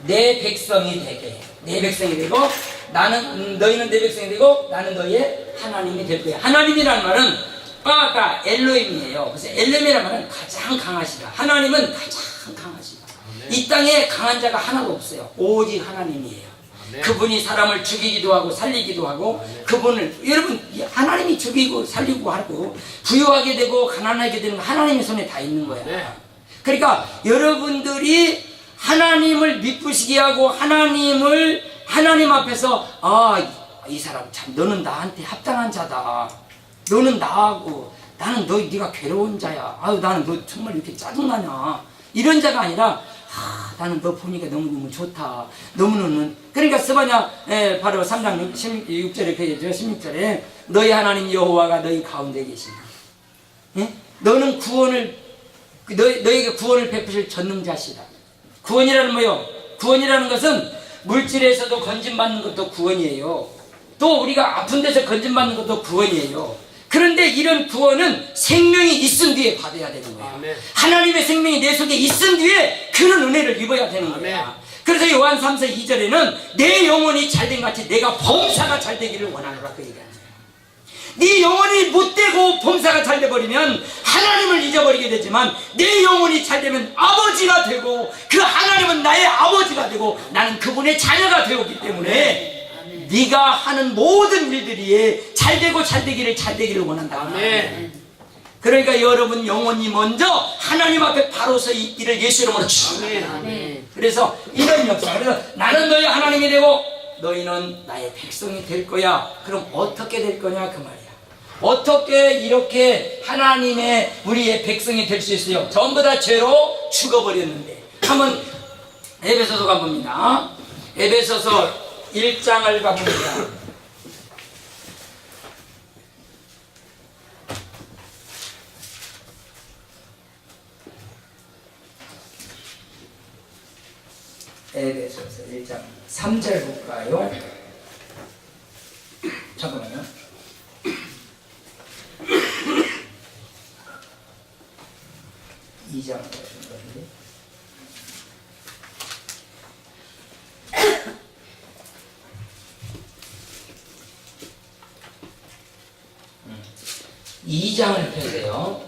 내 백성이 되게. 내 백성이 되고 너희는 내 백성이 되고 나는 너희의 하나님이 될 거야. 하나님이라는 말은 아까 엘로힘이에요. 그래서 엘로힘이라는 말은 가장 강하시다. 하나님은 가장 강하시다. 이 땅에 강한 자가 하나도 없어요. 오직 하나님이에요. 그분이 사람을 죽이기도 하고 살리기도 하고, 그분을, 여러분, 하나님이 죽이고 살리고 하고 부유하게 되고 가난하게 되는 거 하나님의 손에 다 있는 거야. 그러니까 여러분들이 하나님을 미쁘시게 하고 하나님 앞에서 이 사람 참 너는 나한테 합당한 자다. 너는 나하고 나는 네가 괴로운 자야. 나는 너 정말 이렇게 짜증나냐. 이런 자가 아니라 나는 너 보니까 너무너무 좋다. 너무너무. 그러니까 스바냐 바로 3장 16절에 그얘기죠. 16절에 너희 하나님 여호와가 너희 가운데 계신다. 예? 너는 너에게 구원을 베푸실 전능자시다. 구원이라는 뭐요? 구원이라는 것은 물질에서도 건진받는 것도 구원이에요. 또 우리가 아픈 데서 건진받는 것도 구원이에요. 그런데 이런 구원은 생명이 있은 뒤에 받아야 되는 거예요. 아멘. 하나님의 생명이 내 속에 있은 뒤에 그런 은혜를 입어야 되는 거예요. 아멘. 그래서 요한 3서 2절에는 내 영혼이 잘된 같이 내가 범사가 잘 되기를 원하노라 그 얘기하는 거예요. 네 영혼이 못되고 범사가 잘 돼버리면 하나님을 잊어버리게 되지만, 내 영혼이 잘 되면 아버지가 되고 그 하나님은 나의 아버지가 되고 나는 그분의 자녀가 되었기 때문에 네가 하는 모든 일들이 잘되고 잘되기를 원한다. 아멘. 그러니까 여러분 영혼이 먼저 하나님 앞에 바로 서 있기를 예수 이름으로 축원합니다. 그래서 이런 역사, 그래서 나는 너희 하나님이 되고 너희는 나의 백성이 될 거야. 그럼 어떻게 될 거냐 그 말이야. 어떻게 이렇게 하나님의 우리의 백성이 될 수 있어요? 전부 다 죄로 죽어버렸는데. 한번 에베소서 가봅니다. 에베소서 1장을 가봅니다. 에베소서 1장 3절 볼까요? 잠깐만요. 이 장 보시는 건데. 이 장을 펴세요.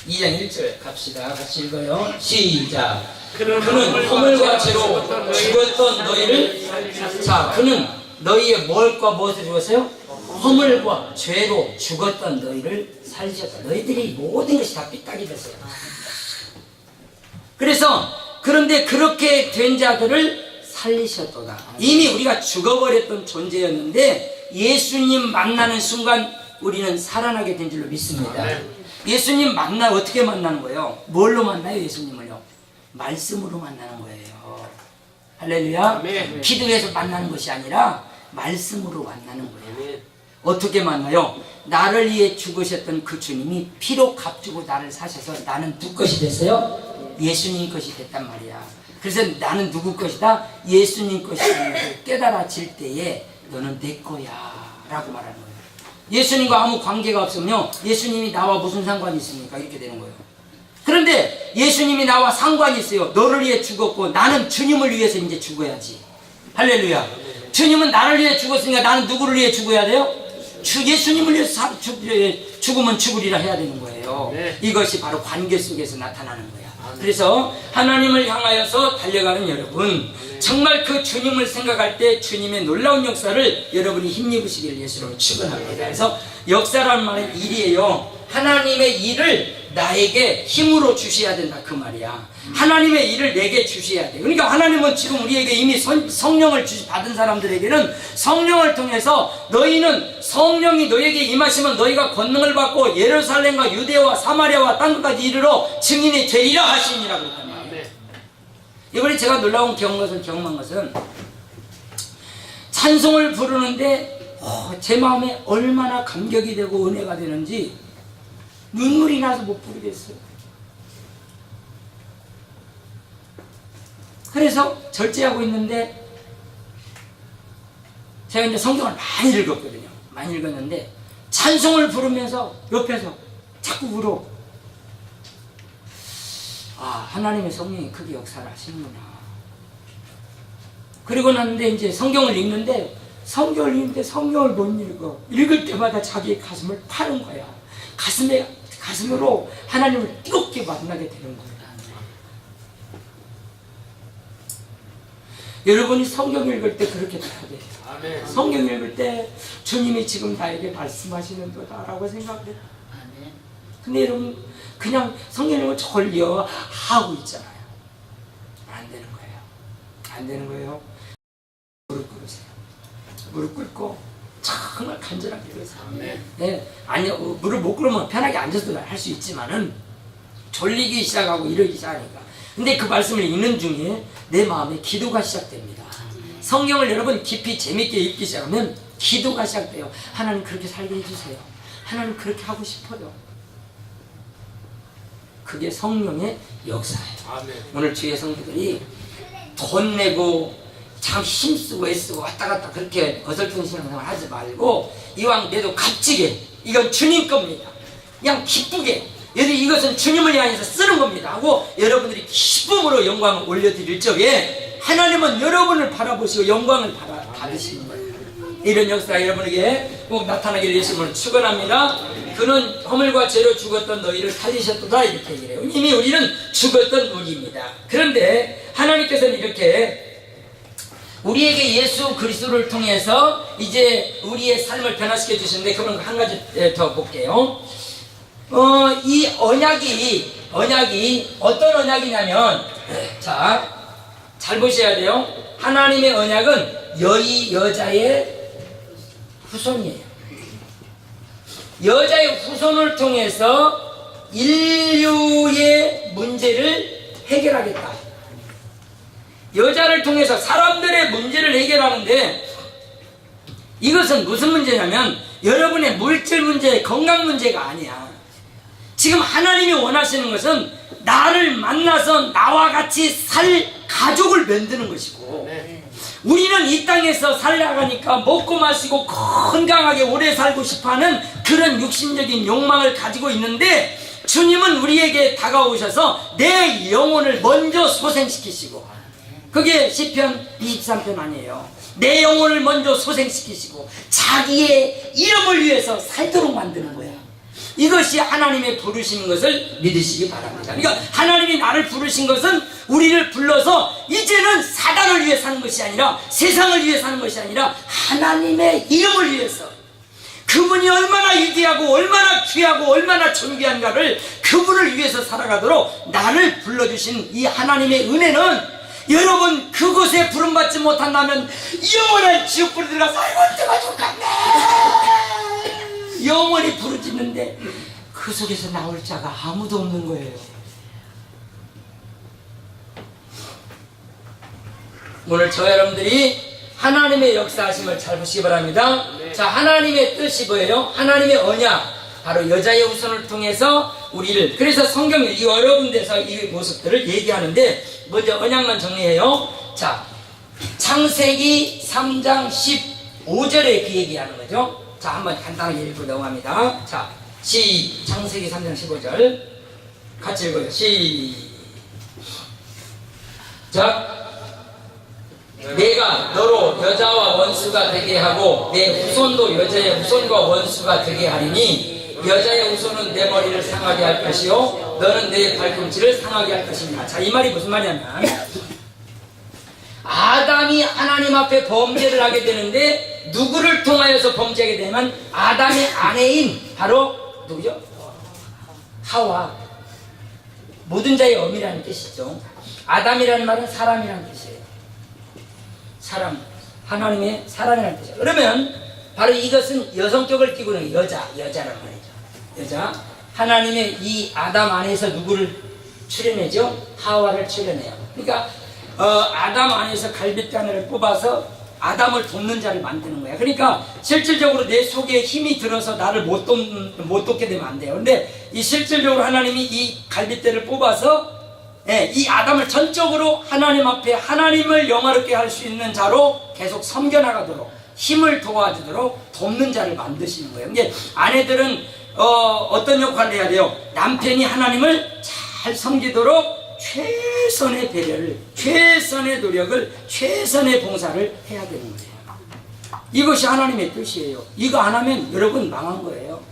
2장 1절 갑시다. 같이 읽어요. 시작. 그는 허물과 죄로 죽었던 너희를, 자, 그는 너희의 뭘과 무엇을 죽었어요? 허물과 죄로 죽었던 너희를 살리셨다. 너희들이 모든 것이 다 삐딱이 됐어요. 그래서 그런데 그렇게 된 자들을 살리셨도다. 이미 우리가 죽어버렸던 존재였는데 예수님 만나는 순간 우리는 살아나게 된 줄로 믿습니다. 예수님 어떻게 만나는 거예요? 뭘로 만나요? 예수님을요? 말씀으로 만나는 거예요. 할렐루야. 기도해서 만나는 것이 아니라 말씀으로 만나는 거예요. 어떻게 만나요? 나를 위해 죽으셨던 그 주님이 피로 값주고 나를 사셔서 나는 누구 것이 됐어요? 예수님 것이 됐단 말이야. 그래서 나는 누구 것이다? 예수님 것이라는 깨달아질 때에 너는 내 거야 라고 말하는 거예요. 예수님과 아무 관계가 없으면요, 예수님이 나와 무슨 상관이 있습니까? 이렇게 되는 거예요. 그런데 예수님이 나와 상관이 있어요. 너를 위해 죽었고 나는 주님을 위해서 이제 죽어야지. 할렐루야. 주님은 나를 위해 죽었으니까 나는 누구를 위해 죽어야 돼요? 예수님을 위해서 죽으면 죽으리라 해야 되는 거예요. 이것이 바로 관계 속에서 나타나는 거야. 그래서 하나님을 향하여서 달려가는 여러분, 정말 그 주님을 생각할 때 주님의 놀라운 역사를 여러분이 힘입으시기를 예수로 축원합니다. 그래서 역사라는 말은 일이에요. 하나님의 일을 나에게 힘으로 주셔야 된다 그 말이야. 하나님의 일을 내게 주셔야 돼. 그러니까 하나님은 지금 우리에게 이미 성령을 받은 사람들에게는 성령을 통해서 너희는 성령이 너에게 임하시면 너희가 권능을 받고 예루살렘과 유대와 사마리아와 땅끝까지 이르러 증인이 되리라 하시니라 그랬단 말이에요. 이번에 제가 놀라운 경험한 것은 찬송을 부르는데 제 마음에 얼마나 감격이 되고 은혜가 되는지 눈물이 나서 못 부르겠어요. 그래서 절제하고 있는데 제가 이제 성경을 많이 읽었거든요. 많이 읽었는데 찬송을 부르면서 옆에서 자꾸 울어. 하나님의 성령이 크게 역사를 하시는구나. 그리고 났는데 이제 성경을 읽는데 성경을 읽는데 성경을 못 읽어. 읽을 때마다 자기의 가슴을 파는 거야. 가슴으로 하나님을 뜨겁게 만나게 되는 거야. 여러분이 성경 읽을 때 그렇게 돼야 돼요. 성경 읽을 때 주님이 지금 나에게 말씀하시는 거다라고 생각해요. 근데 여러분 그냥 성경을 졸려 하고 있잖아요. 안 되는 거예요. 안 되는 거예요. 무릎 꿇으세요. 무릎 꿇고 정말 간절하게 그러세요. 네. 아니 무릎 못 꿇으면 편하게 앉아서 할 수 있지만은 졸리기 시작하고 이러기 시작하니까. 근데 그 말씀을 읽는 중에 내 마음에 기도가 시작됩니다. 성경을 여러분 깊이 재밌게 읽기 시작하면 기도가 시작돼요. 하나님 그렇게 살게 해주세요. 하나님 그렇게 하고 싶어요. 그게 성령의 역사예요. 아멘. 오늘 주의 성도들이 돈 내고 참 힘쓰고 애쓰고 왔다 갔다 그렇게 어설픈 신앙생활 하지 말고 이왕 내도 값지게 이건 주님 겁니다. 그냥 기쁘게 이것은 주님을 향해서 쓰는 겁니다 하고 여러분들이 기쁨으로 영광을 올려드릴 적에 하나님은 여러분을 바라보시고 영광을 받으시는 거예요. 이런 역사가 여러분에게 꼭 나타나기를 예수님을 축원합니다. 그는 허물과 죄로 죽었던 너희를 살리셨도다 이렇게 얘기해요. 이미 우리는 죽었던 우리입니다. 그런데 하나님께서는 이렇게 우리에게 예수 그리스도를 통해서 이제 우리의 삶을 변화시켜 주시는데 그런 한 가지 더 볼게요. 이 언약이 어떤 언약이냐면 자, 잘 보셔야 돼요. 하나님의 언약은 여자의 후손이에요. 여자의 후손을 통해서 인류의 문제를 해결하겠다. 여자를 통해서 사람들의 문제를 해결하는데 이것은 무슨 문제냐면 여러분의 물질 문제, 건강 문제가 아니야. 지금 하나님이 원하시는 것은 나를 만나서 나와 같이 살 가족을 만드는 것이고 우리는 이 땅에서 살아가니까 먹고 마시고 건강하게 오래 살고 싶어하는 그런 육신적인 욕망을 가지고 있는데 주님은 우리에게 다가오셔서 내 영혼을 먼저 소생시키시고 그게 시편 23편 아니에요. 내 영혼을 먼저 소생시키시고 자기의 이름을 위해서 살도록 만드는 거야. 이것이 하나님의 부르신 것을 믿으시기 바랍니다. 그러니까 하나님이 나를 부르신 것은 우리를 불러서 이제는 사단을 위해 사는 것이 아니라 세상을 위해 사는 것이 아니라 하나님의 이름을 위해서 그분이 얼마나 위대하고 얼마나 귀하고 얼마나 존귀한가를 그분을 위해서 살아가도록 나를 불러주신 이 하나님의 은혜는 여러분 그곳에 부름받지 못한다면 영원한 지옥불에 들어가서 아이고 뜨거 죽겠네 영원히 부르짖는데 그 속에서 나올 자가 아무도 없는 거예요. 오늘 저 여러분들이 하나님의 역사하심을 잘 보시기 바랍니다. 자, 하나님의 뜻이 뭐예요? 하나님의 언약, 바로 여자의 후손을 통해서 우리를, 그래서 성경이 여러 군데서 이 모습들을 얘기하는데 먼저 언약만 정리해요. 자, 창세기 3장 15절에 그 얘기하는 거죠. 자, 한번 간단하게 읽고 넘어갑니다. 자, 창세기 3장 15절 같이 읽어요. 시작. 내가 너로 여자와 원수가 되게 하고 내 후손도 여자의 후손과 원수가 되게 하리니 여자의 후손은 내 머리를 상하게 할 것이요 너는 내 발꿈치를 상하게 할 것입니다. 자, 이 말이 무슨 말이냐면 아담이 하나님 앞에 범죄를 하게 되는데 누구를 통하여서 범죄하게 되면 아담의 아내인 바로 누구죠? 하와. 모든 자의 어미라는 뜻이죠. 아담이라는 말은 사람이라는 뜻이에요. 사람, 하나님의 사람이라는 뜻이에요. 그러면 바로 이것은 여성격을 띠고 있는 여자란 말이죠. 여자. 하나님의 이 아담 안에서 누구를 출현해죠? 하와를 출현해요. 그러니까 아담 안에서 갈빗가늘을 뽑아서 아담을 돕는 자를 만드는 거야. 그러니까 실질적으로 내 속에 힘이 들어서 나를 못 돕게 되면 안 돼요. 근데 이 실질적으로 하나님이 이 갈빗대를 뽑아서 이 아담을 전적으로 하나님 앞에 하나님을 영화롭게 할 수 있는 자로 계속 섬겨나가도록 힘을 도와주도록 돕는 자를 만드시는 거예요. 근데 아내들은 어떤 역할을 해야 돼요? 남편이 하나님을 잘 섬기도록 최선의 배려를, 최선의 노력을, 최선의 봉사를 해야 되는 거예요. 이것이 하나님의 뜻이에요. 이거 안 하면 여러분 망한 거예요.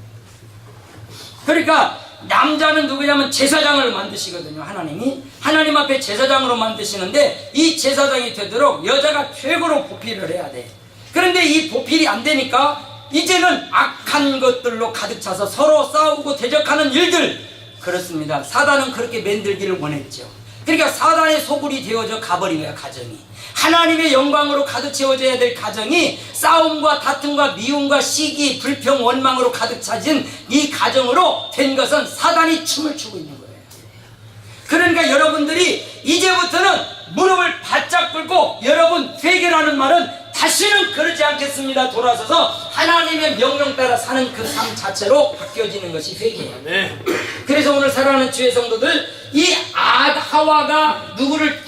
그러니까 남자는 누구냐면 제사장을 만드시거든요. 하나님이 하나님 앞에 제사장으로 만드시는데 이 제사장이 되도록 여자가 최고로 보필을 해야 돼. 그런데 이 보필이 안 되니까 이제는 악한 것들로 가득 차서 서로 싸우고 대적하는 일들. 그렇습니다. 사단은 그렇게 만들기를 원했죠. 그러니까 사단의 소굴이 되어져 가버린 거야, 가정이. 하나님의 영광으로 가득 채워져야 될 가정이 싸움과 다툼과 미움과 시기, 불평, 원망으로 가득 차진 이 가정으로 된 것은 사단이 춤을 추고 있는 거예요. 그러니까 여러분들이 이제부터는 무릎을 바짝 꿇고 여러분 회개라는 말은 다시는 그러지 않겠습니다. 돌아서서 하나님의 명령 따라 사는 그 삶 자체로 바뀌어지는 것이 회개예요. 네. 그래서 오늘 사랑하는 주의 성도들, 이 하와가 누구를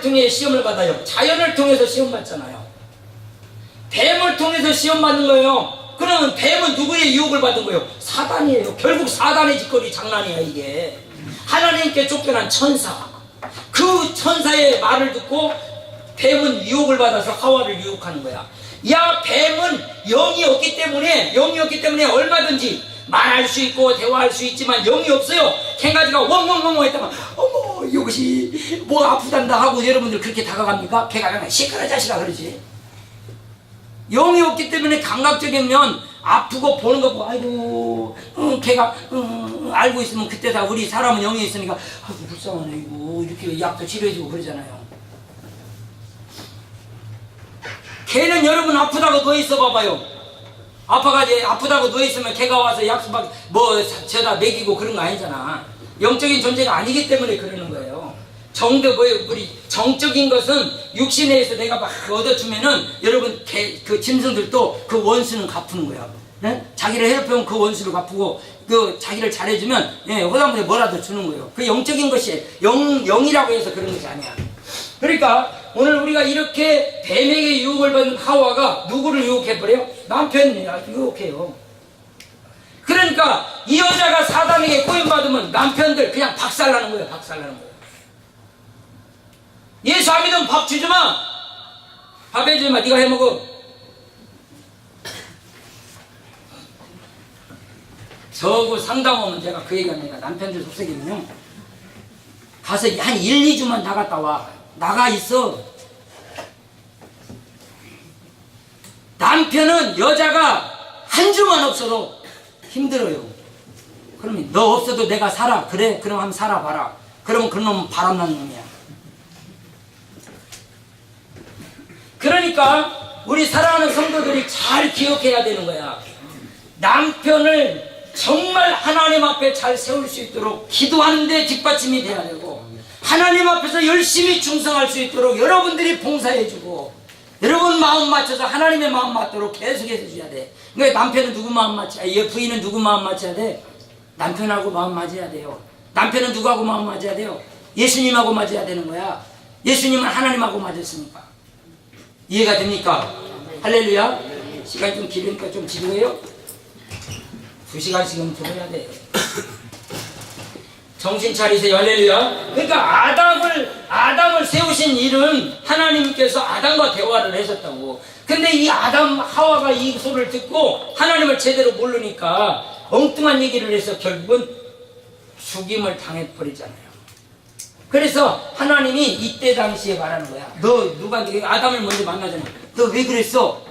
통해 시험을 받아요? 자연을 통해서 시험 받잖아요. 뱀을 통해서 시험 받는 거예요. 그러면 뱀은 누구의 유혹을 받은 거예요? 사단이에요. 결국 사단의 짓거리 장난이야 이게. 하나님께 쫓겨난 천사, 그 천사의 말을 듣고 뱀은 유혹을 받아서 하와를 유혹하는 거야. 야, 뱀은 영이 없기 때문에 얼마든지 말할 수 있고 대화할 수 있지만 영이 없어요. 갱가지가 웡웡웡 했다가 어머 이것이 뭐 아프단다 하고 여러분들 그렇게 다가갑니까? 걔가 그냥 시끄러 자식아 그러지. 영이 없기 때문에 감각적인 면 아프고 보는 거 보고 아이고 걔가 알고 있으면 그때 다 우리 사람은 영이 있으니까 아이고 불쌍하네 이거 이렇게 약도 치료해주고 그러잖아요. 걔는 여러분 아프다고 누워있어 봐봐요. 아프다고 누워있으면 걔가 와서 약수박 뭐 죄다 먹이고 그런 거 아니잖아. 영적인 존재가 아니기 때문에 그러는 거예요. 우리 정적인 것은 육신에서 내가 막 얻어주면은 여러분 그 짐승들도 그 원수는 갚는 거야. 네? 자기를 해롭히면 그 원수를 갚고 그 자기를 잘해주면 허다못해 뭐라도 주는 거예요. 그 영적인 것이 영이라고 해서 그런 것이 아니야. 그러니까 오늘 우리가 이렇게 뱀에게 유혹을 받는 하와가 누구를 유혹해버려요? 남편을 유혹해요. 그러니까 이 여자가 사단에게 꼬임받으면 남편들 그냥 박살나는 거예요. 박살나는 거예요. 예수 안 믿으면 밥 주지 마. 밥 해주지 마. 네가 해먹어. 저거 상담하면 제가 그 얘기합니다. 남편들 속삭이면요, 가서 한 1, 2주만 나갔다 와. 나가 있어. 남편은 여자가 한 주만 없어도 힘들어요. 그러면 너 없어도 내가 살아. 그래? 그럼 한번 살아봐라. 그러면 그런 놈은 바람난 놈이야. 그러니까 우리 사랑하는 성도들이 잘 기억해야 되는 거야. 남편을 정말 하나님 앞에 잘 세울 수 있도록 기도하는데 뒷받침이 돼야 되고, 하나님 앞에서 열심히 충성할 수 있도록 여러분들이 봉사해주고, 여러분 마음 맞춰서 하나님의 마음 맞도록 계속해서 줘야 돼. 그러니까 남편은 누구 마음 맞춰야 돼? 부인은 누구 마음 맞춰야 돼? 남편하고 마음 맞아야 돼요. 남편은 누구하고 마음 맞아야 돼요? 예수님하고 맞아야 되는 거야. 예수님은 하나님하고 맞았으니까. 이해가 됩니까? 할렐루야. 시간이 좀 길으니까 좀 지루해요? 2시간씩은 들어야 돼. 정신 차리세요. 할렐루야. 그러니까 아담을 세우신 일은 하나님께서 아담과 대화를 하셨다고. 근데 이 아담 하와가 이 소리를 듣고 하나님을 제대로 모르니까 엉뚱한 얘기를 해서 결국은 죽임을 당해버리잖아요. 그래서 하나님이 이때 당시에 말하는 거야. 너 누가 아담을 먼저 만나잖아. 너 왜 그랬어?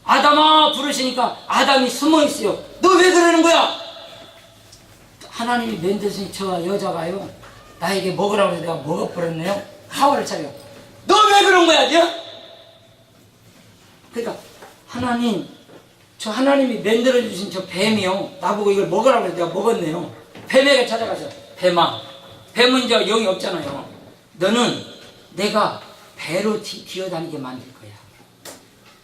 아담아 부르시니까 아담이 숨어 있어요. 너 왜 그러는 거야? 하나님이 만드신 저 여자가요, 나에게 먹으라고 해서 내가 먹어버렸네요. 하와를 차려. 너 왜 그런 거야? 너? 그러니까 하나님이 만들어주신 저 뱀이요, 나보고 이걸 먹으라고 해서 내가 먹었네요. 뱀에게 찾아가서, 뱀은 이제 영이 없잖아요. 너는 내가 배로 기어다니게 만들 거야.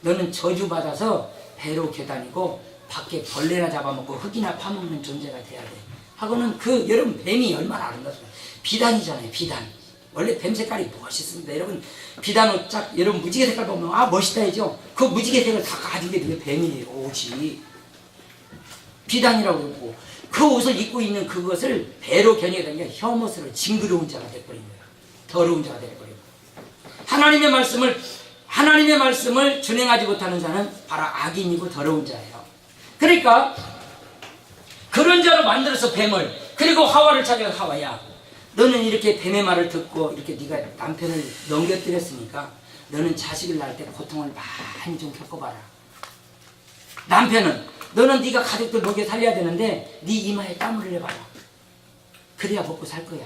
너는 저주받아서 배로 기어다니고 밖에 벌레나 잡아먹고 흙이나 파먹는 존재가 돼야 돼. 하고는 여러분 뱀이 얼마나 아름답습니까? 비단이잖아요. 비단. 원래 뱀 색깔이 멋있습니다. 여러분 비단을 여러분 무지개 색깔 보면 멋있다 해죠. 그 무지개 색을 다 가진 게 그게 뱀이에요. 옷이 비단이라고 그러고, 그 옷을 입고 있는 그것을 배로 겨냥하니까 혐오스러운 징그러운 자가 돼버린 거예요. 더러운 자가 돼버리고, 하나님의 말씀을 하나님의 말씀을 준행하지 못하는 자는 바로 악인이고 더러운 자예요. 그러니까 그런 자로 만들어서 뱀을, 그리고 하와를 찾아서 하와야, 너는 이렇게 뱀의 말을 듣고 이렇게 네가 남편을 넘겨뜨렸으니까 너는 자식을 낳을 때 고통을 많이 좀 겪어봐라. 남편은 너는 네가 가족들 먹여 살려야 되는데 네 이마에 땀을 흘려봐라. 그래야 먹고 살 거야.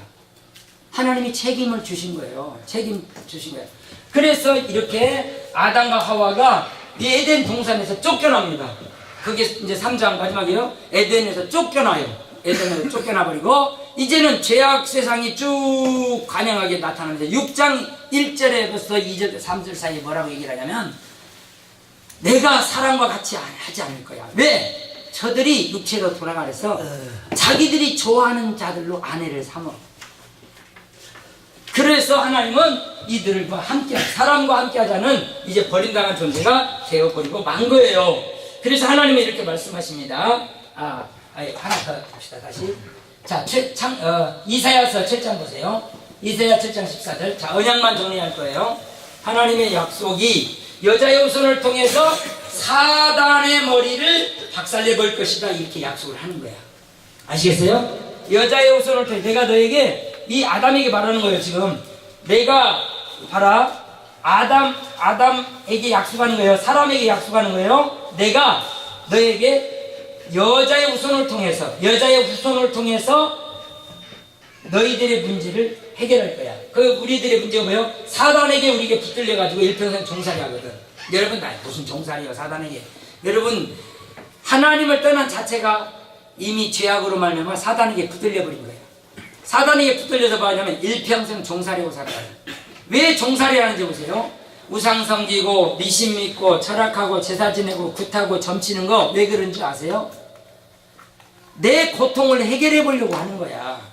하나님이 책임을 주신 거예요. 책임 주신 거예요. 그래서 이렇게 아담과 하와가 이 에덴 동산에서 쫓겨납니다. 그게 이제 3장 마지막이에요. 에덴에서 쫓겨나요. 에덴에서 쫓겨나버리고 이제는 죄악 세상이 쭉 관영하게 나타납니다. 6장 1절에서 2절 3절 사이에 뭐라고 얘기를 하냐면, 내가 사람과 같이 하지 않을 거야. 왜? 저들이 육체로 돌아가래서 자기들이 좋아하는 자들로 아내를 삼어. 그래서 하나님은 이들과 함께, 사람과 함께 하자는 이제 버림당한 존재가 되어버리고 만 거예요. 그래서 하나님은 이렇게 말씀하십니다. 하나 더 봅시다. 다시. 자, 이사야서 7장 보세요. 이사야 7장 14절. 자, 언약만 정리할 거예요. 하나님의 약속이 여자의 후손을 통해서 사단의 머리를 박살내 볼 것이다, 이렇게 약속을 하는 거야. 아시겠어요? 여자의 후손을 통해 내가 너에게, 이 아담에게 말하는 거예요. 지금 내가 봐라, 아담에게 약속하는 거예요. 사람에게 약속하는 거예요. 내가 너에게 여자의 후손을 통해서 너희들의 문제를 해결할 거야. 그 우리들의 문제가 뭐예요? 사단에게 우리에게 붙들려 가지고 일평생 종살이 하거든. 여러분, 나 무슨 종살이요 사단에게. 여러분, 하나님을 떠난 자체가 이미 죄악으로 말미암아 사단에게 붙들려 버린 거예요. 사단에게 붙들려서 뭐 하냐면 일평생 종살이하고 살아요. 왜 종살이 하는지 보세요. 우상 섬기고 미신 믿고 철학하고 제사 지내고 굿하고 점치는 거 왜 그런 줄 아세요? 내 고통을 해결해 보려고 하는 거야.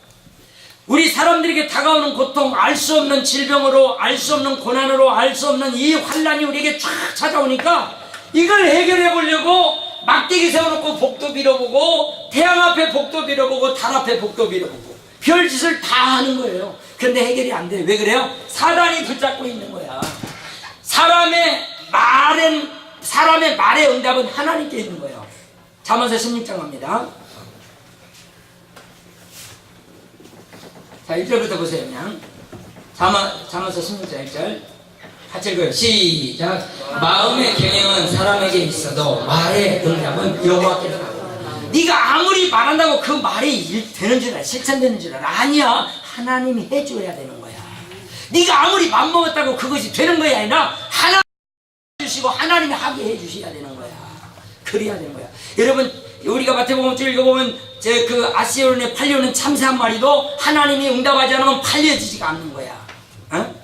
우리 사람들에게 다가오는 고통, 알 수 없는 질병으로, 알 수 없는 고난으로, 알 수 없는 이 환난이 우리에게 쫙 찾아오니까 이걸 해결해 보려고 막대기 세워놓고 복도 빌어보고, 태양 앞에 복도 빌어보고, 달 앞에 복도 빌어보고, 별짓을 다 하는 거예요. 근데 해결이 안 돼. 왜 그래요? 사단이 붙잡고 있는 거야. 사람의 말의 응답은 하나님께 있는 거예요. 잠언서 16장 갑니다. 자, 1절부터 보세요. 그냥 잠언서 16장 1절 같이 읽어요. 시작. 마음의 경영은 사람에게 있어도 말의 응답은 여호와께서 하고. 네가 아무리 말한다고 그 말이 되는 줄 알아? 실천되는 줄 알아? 아니야. 하나님이 해줘야 되는 거야. 네가 아무리 맘먹었다고 그것이 되는 거야 아니라 하나님이 주시고 하나님이 하게 해주셔야 되는 거야. 그래야 되는 거야. 여러분, 우리가 마태복음 쭉 읽어보면 그 아시온에 팔려오는 참새 한 마리도 하나님이 응답하지 않으면 팔려지지가 않는 거야. 어?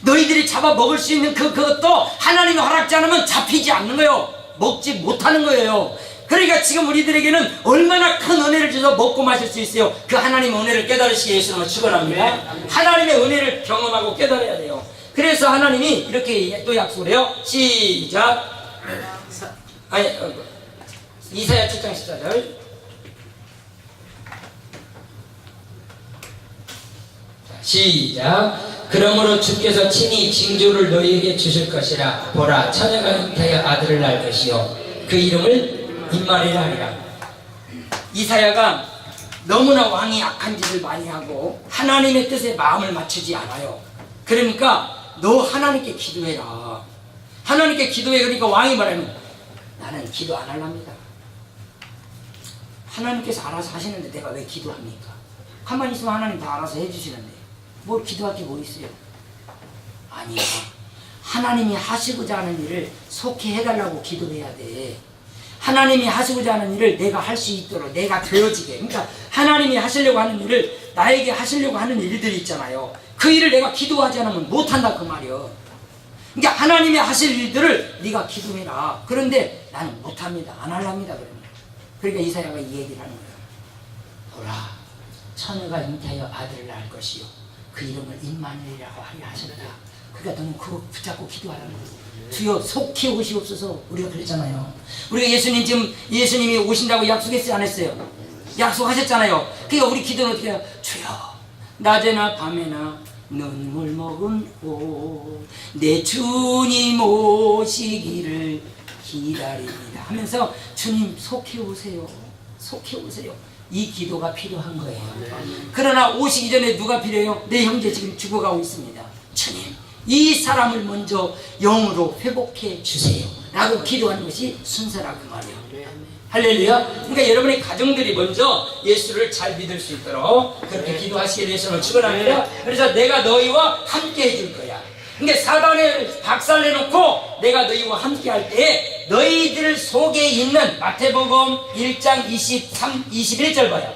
너희들이 잡아 먹을 수 있는 그것도 하나님이 허락지 않으면 잡히지 않는 거예요. 먹지 못하는 거예요. 그러니까 지금 우리들에게는 얼마나 큰 은혜를 줘서 먹고 마실 수 있어요. 그 하나님의 은혜를 깨달으시게 예수님은 축원합니다. 하나님의 은혜를 경험하고 깨달아야 돼요. 그래서 하나님이 이렇게 또 약속을 해요. 시작. 이사야 7장 14절. 시작. 그러므로 주께서 친히 징조를 너희에게 주실 것이라. 보라, 처녀가 잉태하여 아들을 낳을 것이요 그 이름을 임마누엘이라 하리라. 이사야가 너무나 왕이 악한 짓을 많이 하고 하나님의 뜻에 마음을 맞추지 않아요. 그러니까 너 하나님께 기도해라. 하나님께 기도해. 그러니까 왕이 말하면 나는 기도 안 할랍니다. 하나님께서 알아서 하시는데 내가 왜 기도합니까? 가만히 있으면 하나님 다 알아서 해주시는데 뭘 기도할 게 뭐 있어요? 아니야. 하나님이 하시고자 하는 일을 속히 해달라고 기도해야 돼. 하나님이 하시고자 하는 일을 내가 할 수 있도록 내가 되어지게. 그러니까 하나님이 하시려고 하는 일을 나에게 하시려고 하는 일들이 있잖아요. 그 일을 내가 기도하지 않으면 못한다 그 말이요. 그러니까 하나님이 하실 일들을 네가 기도해라. 그런데 나는 못합니다. 안 할랍니다. 그러니까 이사야가 이 얘기를 하는 거예요. 보라, 처녀가 잉태하여 아들을 낳을 것이요 그 이름을 임마누엘이라고 하리라 하셨다. 그러니까 너는 그거 붙잡고 기도하라는 거예요. 주여 속히 오시옵소서. 우리가 그랬잖아요. 우리가 예수님이 오신다고 약속했지 않았어요? 약속하셨잖아요. 그러니까 우리 기도는 어떻게 해요? 주여 낮에나 밤에나 눈물 머금 옷 내 주님 오시기를 기다립니다 하면서 주님 속해 오세요. 속해 오세요. 이 기도가 필요한 거예요. 그러나 오시기 전에 누가 필요해요? 내 형제 지금 죽어가고 있습니다. 주님 이 사람을 먼저 영으로 회복해 주세요 라고 기도하는 것이 순서라 그 말이에요. 할렐루야. 그러니까 여러분의 가정들이 먼저 예수를 잘 믿을 수 있도록 그렇게 기도하시길 위해서 축원합니다. 그래서 내가 너희와 함께 해줄 거야. 그러니까 사단을 박살내놓고 내가 너희와 함께 할 때 너희들 속에 있는 마태복음 1장 21절 봐요.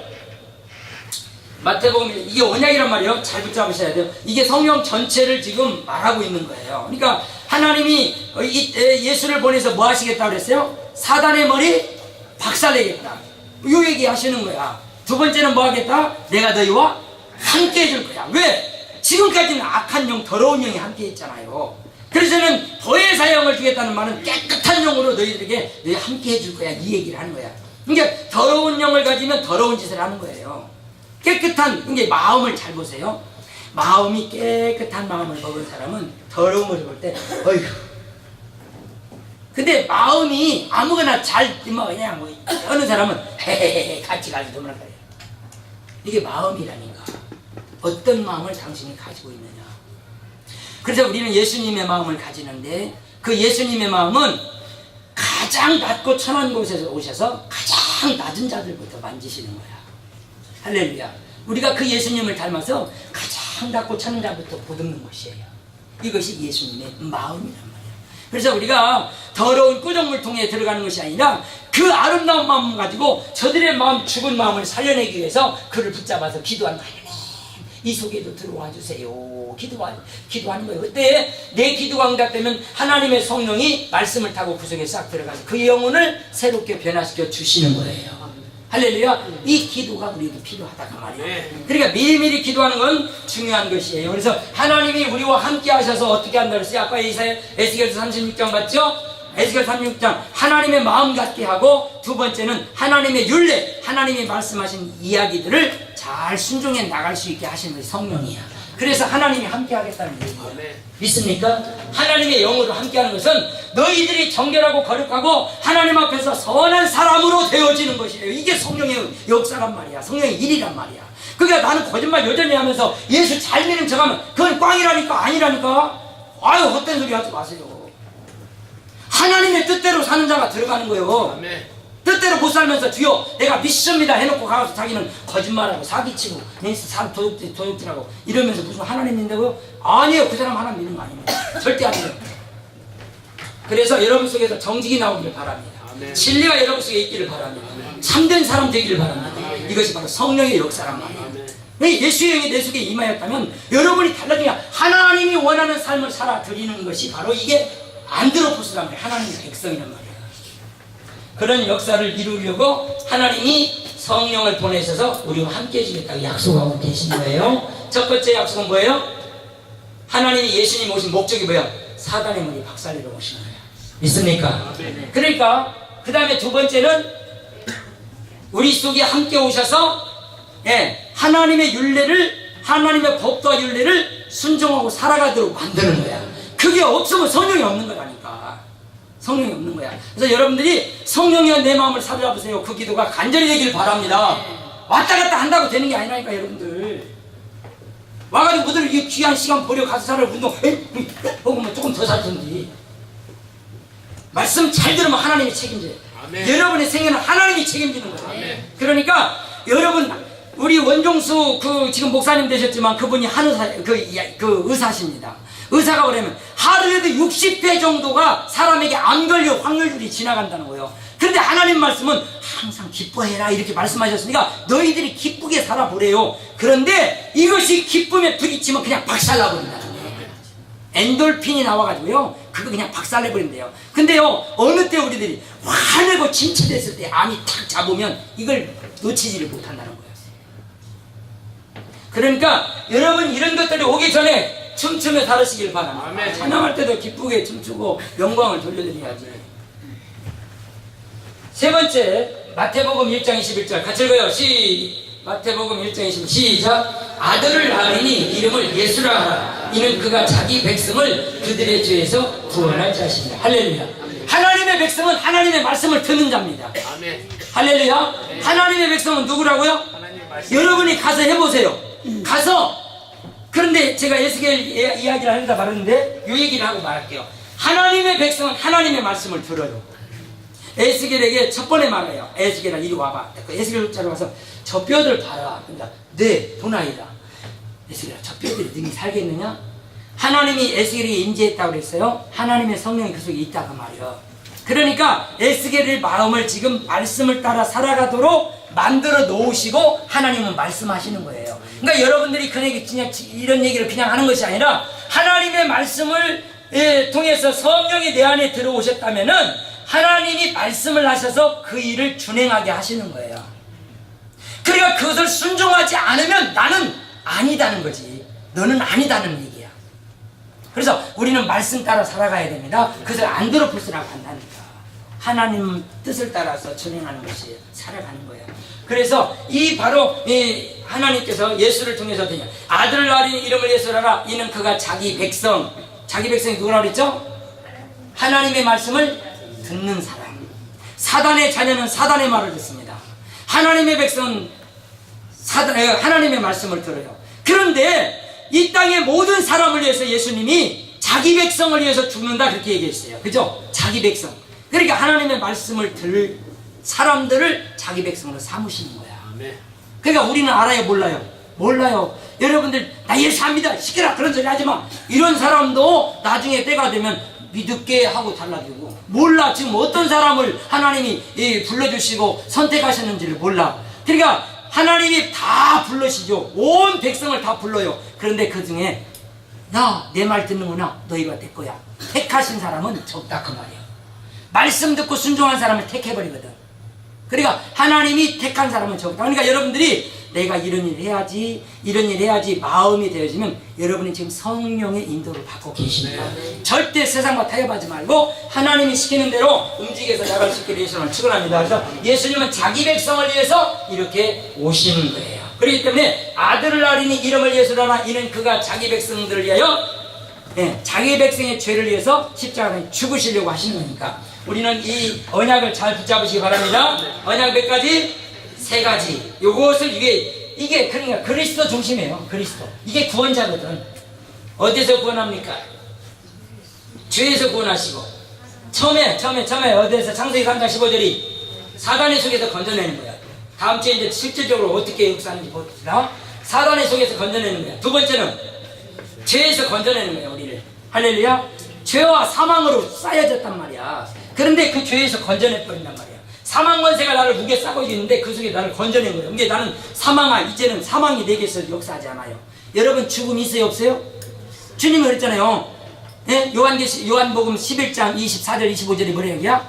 마태복음 이게 언약이란 말이에요. 잘 붙잡으셔야 돼요. 이게 성경 전체를 지금 말하고 있는 거예요. 그러니까 하나님이 예수를 보내서 뭐 하시겠다고 그랬어요? 사단의 머리 박살내겠다. 요 얘기 하시는 거야. 두 번째는 뭐 하겠다? 내가 너희와 함께 해줄 거야. 왜? 지금까지는 악한 영, 더러운 영이 함께 했잖아요. 그래서는 더의 사형을 주겠다는 말은 깨끗한 영으로 너희들에게 너희 함께 해줄 거야. 이 얘기를 하는 거야. 그러니까 더러운 영을 가지면 더러운 짓을 하는 거예요. 깨끗한, 그러니까 마음을 잘 보세요. 마음이 깨끗한 마음을 먹은 사람은 더러움을 볼 때, 어휴. 근데 마음이 아무거나 그냥 어느 사람은 헤헤헤 같이 가서 도망갈 거예요. 이게 마음이라니까. 어떤 마음을 당신이 가지고 있느냐. 그래서 우리는 예수님의 마음을 가지는데 그 예수님의 마음은 가장 낮고 천한 곳에서 오셔서 가장 낮은 자들부터 만지시는 거야. 할렐루야. 우리가 그 예수님을 닮아서 가장 낮고 천한 자부터 보듬는 것이에요. 이것이 예수님의 마음이란 말이에요. 그래서 우리가 더러운 꾸정물 통에 들어가는 것이 아니라 그 아름다운 마음 가지고 저들의 마음, 죽은 마음을 살려내기 위해서 그를 붙잡아서 기도하는 거예요. 이 속에도 들어와 주세요. 기도하는 거예요. 그때 내 기도가 응답되면 하나님의 성령이 말씀을 타고 그 속에 싹 들어가서 그 영혼을 새롭게 변화시켜 주시는 거예요. 할렐루야. 이 기도가 우리에게 필요하다 그 말이에요. 그러니까 미리미리 기도하는 건 중요한 것이에요. 그래서 하나님이 우리와 함께 하셔서 어떻게 한다 그랬어요? 아까 에스겔서 36장 맞죠? 에스겔 36장 하나님의 마음 같게 하고, 두 번째는 하나님의 율례, 하나님이 말씀하신 이야기들을 잘 순종해 나갈 수 있게 하시는 것이 성령이야. 그래서 하나님이 함께 하겠다는 얘기예요. 믿습니까? 하나님의 영으로 함께 하는 것은 너희들이 정결하고 거룩하고 하나님 앞에서 선한 사람으로 되어지는 것이에요. 이게 성령의 역사란 말이야. 성령의 일이란 말이야. 그러니까 나는 거짓말 여전히 하면서 예수 잘 믿는 척하면 그건 꽝이라니까. 아니라니까. 아유 헛된 소리 하지 마세요. 하나님의 뜻대로 사는 자가 들어가는 거예요. 뜻대로 못 살면서 주여 내가 믿습니다 해놓고 가서 자기는 거짓말하고 사기치고 사람 도둑질하고 이러면서 무슨 하나님 믿는다고요? 아니에요. 그 사람 하나님 믿는 거 아닙니다. 절대 아니에요. 그래서 여러분 속에서 정직이 나오기를 바랍니다. 진리가 여러분 속에 있기를 바랍니다. 참된 사람 되기를 바랍니다. 이것이 바로 성령의 역사란 말이에요. 예수의 영이 내 속에 임하였다면 여러분이 달라지냐. 하나님이 원하는 삶을 살아드리는 것이 바로 이게 안드로포스란 말이에요. 하나님의 백성이란 말이에요. 그런 역사를 이루려고 하나님이 성령을 보내셔서 우리와 함께 해주겠다고 약속하고 계신 거예요. 첫 번째 약속은 뭐예요? 하나님이 예수님 오신 목적이 뭐예요? 사단의 머리 박살내러 오신 거예요. 믿습니까? 그러니까 그 다음에 두 번째는 우리 속에 함께 오셔서 하나님의 율례를, 하나님의 법과 율례를 순종하고 살아가도록 만드는 거야. 그게 없으면 성령이 없는 거라니까. 성령이 없는 거야. 그래서 여러분들이 성령이여 내 마음을 사로잡으세요. 그 기도가 간절히 되기를 바랍니다. 왔다 갔다 한다고 되는 게 아니라니까. 여러분들 와가지고 그들 이 귀한 시간 버려 가서 살을 운동 먹으면 조금 더 살 텐데. 말씀 잘 들으면 하나님이 책임져요. 여러분의 생애는 하나님이 책임지는 거예요. 그러니까 여러분, 우리 원종수 지금 목사님 되셨지만 그분이 그 의사십니다. 의사가 그러면 하루에도 60회 정도가 사람에게 암 걸려 확률들이 지나간다는 거예요. 그런데 하나님 말씀은 항상 기뻐해라 이렇게 말씀하셨으니까 너희들이 기쁘게 살아보래요. 그런데 이것이 기쁨에 부딪히면 그냥 박살나버린다는 거예요. 엔돌핀이 나와가지고요 그거 그냥 박살내버린대요. 근데요 어느 때 우리들이 화내고 진치됐을 때 암이 탁 잡으면 이걸 놓치지를 못한다는 거예요. 그러니까 여러분 이런 것들이 오기 전에 춤추며 살으시길 바랍니다. 찬양할 때도 기쁘게 춤추고 영광을 돌려드려야지. 세 번째 마태복음 1장 21절 같이 읽어요. 마태복음 1장 20 시작. 아들을 낳으니 이름을 예수라 하라. 이는 그가 자기 백성을 그들의 죄에서 구원할 자신이다. 할렐루야. 하나님의 백성은 하나님의 말씀을 듣는 자입니다. 아멘. 할렐루야. 하나님의 백성은 누구라고요? 여러분이 가서 해보세요. 가서. 그런데 제가 에스겔 이야기를 하려다 말았는데 이 얘기를 하고 말할게요. 하나님의 백성은 하나님의 말씀을 들어요. 에스겔에게 첫 번에 말해요. 에스겔아 이리 와봐. 에스겔 자로 와서 저 뼈들 봐라. 그러니까 네 도나이다. 에스겔아 저 뼈들이 능히 살겠느냐? 하나님이 에스겔에게 임재했다고 그랬어요. 하나님의 성령이 그 속에 있다고 말이요. 그러니까 에스겔의 마음을 지금 말씀을 따라 살아가도록 만들어 놓으시고 하나님은 말씀하시는 거예요. 그러니까 여러분들이 그냥 이런 얘기를 그냥 하는 것이 아니라 하나님의 말씀을 통해서 성령이 내 안에 들어오셨다면은 하나님이 말씀을 하셔서 그 일을 준행하게 하시는 거예요. 그러니까 그것을 순종하지 않으면 나는 아니다는 거지. 너는 아니다는 얘기야. 그래서 우리는 말씀 따라 살아가야 됩니다. 그것을 안 들어풀으라고 한다니까. 하나님 뜻을 따라서 준행하는 것이 살아가는 거예요. 그래서 이 바로 하나님께서 예수를 통해서 되냐 아들을 낳으니 이름을 예수라라. 이는 그가 자기 백성이 누구라고 그랬죠? 하나님의 말씀을 듣는 사람. 사단의 자녀는 사단의 말을 듣습니다. 하나님의 백성은 하나님의 말씀을 들어요. 그런데 이 땅의 모든 사람을 위해서 예수님이 자기 백성을 위해서 죽는다 그렇게 얘기했어요. 그죠? 자기 백성. 그러니까 하나님의 말씀을 들을 사람들을 자기 백성으로 삼으시는 거야. 그러니까 우리는 알아요, 몰라요? 몰라요. 여러분들 나 예수 압니다 시끄라 그런 소리 하지마. 이런 사람도 나중에 때가 되면 믿을게 하고 달라지고 몰라. 지금 어떤 사람을 하나님이 불러주시고 선택하셨는지를 몰라. 그러니까 하나님이 다 불러시죠. 온 백성을 다 불러요. 그런데 그 중에 나 내 말 듣는구나 너희가 될 거야 택하신 사람은 적다 그 말이야. 말씀 듣고 순종한 사람을 택해버리거든. 그러니까 하나님이 택한 사람은 적다. 그러니까 여러분들이 내가 이런 일 해야지 마음이 되어지면 여러분이 지금 성령의 인도를 받고 계십니다. 절대 세상과 타협하지 말고 하나님이 시키는 대로 움직여서 나갈 수 있게 예수님을 축원합니다. 그래서 예수님은 자기 백성을 위해서 이렇게 오시는 거예요. 그렇기 때문에 아들을 낳으니 이름을 예수라라. 이는 그가 자기 백성들을 위하여 자기 백성의 죄를 위해서 십자가에 죽으시려고 하시는 거니까 우리는 이 언약을 잘 붙잡으시기 바랍니다. 언약 몇 가지? 3가지. 요것을 이게 그러니까 그리스도 중심이에요. 그리스도. 이게 구원자거든. 어디서 구원합니까? 죄에서 구원하시고 처음에 어디에서 창세기 3장 15절이 사단의 속에서 건져내는 거야. 다음 주에 이제 실질적으로 어떻게 역사하는지 봅시다. 사단의 속에서 건져내는 거야. 두 번째는 죄에서 건져내는 거야. 우리를. 할렐루야. 죄와 사망으로 쌓여졌단 말이야. 그런데 그 죄에서 건져내버린단 말이야. 사망 권세가 나를 무게 싸고 있는데 그 속에 나를 건져낸 거예요. 근데 나는 사망아 이제는 사망이 내게서 역사하지 않아요. 여러분 죽음이 있어요 없어요? 주님이 그랬잖아요. 요한복음 11장 24절 25절이 뭐래요?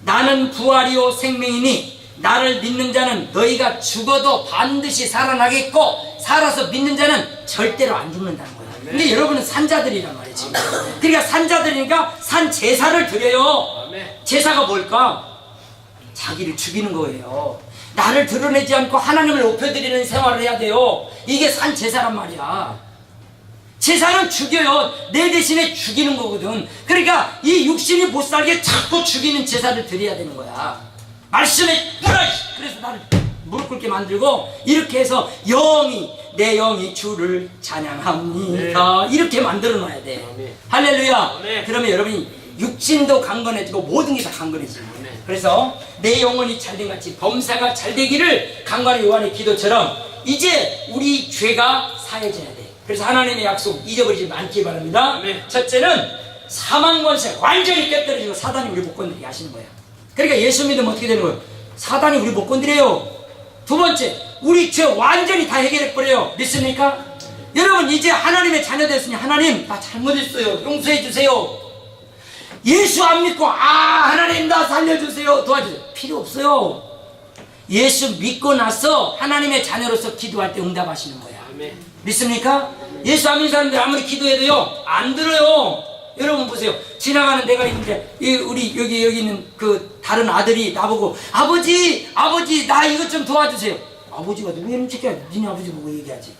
나는 부활이요 생명이니 나를 믿는 자는 너희가 죽어도 반드시 살아나겠고 살아서 믿는 자는 절대로 안 죽는다는 거예요. 근데 여러분은 산자들이란 말이에요 지금. 그러니까 산자들이니까 산 제사를 드려요. 제사가 뭘까? 자기를 죽이는 거예요. 나를 드러내지 않고 하나님을 높여드리는 생활을 해야 돼요. 이게 산 제사란 말이야. 제사는 죽여요. 내 대신에 죽이는 거거든. 그러니까 이 육신이 못 살게 자꾸 죽이는 제사를 드려야 되는 거야. 말씀에 그래서 나를 무릎 꿇게 만들고 이렇게 해서 내 영이 주를 찬양합니다. 이렇게 만들어 놔야 돼. 할렐루야. 그러면 여러분이 육신도 강건해지고 모든 게 다 강건해지고. 그래서 내 영혼이 잘된 같이 범사가 잘되기를 강건한 요한의 기도처럼 이제 우리 죄가 사해져야 돼. 그래서 하나님의 약속 잊어버리지 않기 바랍니다. 첫째는 사망 권세 완전히 깨뜨려지고 사단이 우리 못 건드리게 하시는 거예요. 그러니까 예수 믿으면 어떻게 되는 거예요? 사단이 우리 못 건드려요. 두 번째, 우리 죄 완전히 다 해결해버려요. 믿습니까? 여러분 이제 하나님의 자녀 됐으니 하나님 나 잘못했어요. 용서해 주세요. 예수 안 믿고 하나님 나 살려주세요 도와주세요 필요 없어요. 예수 믿고 나서 하나님의 자녀로서 기도할 때 응답하시는 거야. 믿습니까? 예수 안 믿는 사람들 아무리 기도해도요 안 들어요. 여러분 보세요. 지나가는 데가 있는데 우리 여기 있는 그 다른 아들이 나보고 아버지 나 이것 좀 도와주세요. 아버지가 왜 이런 새끼야? 니네 아버지 보고 얘기하지.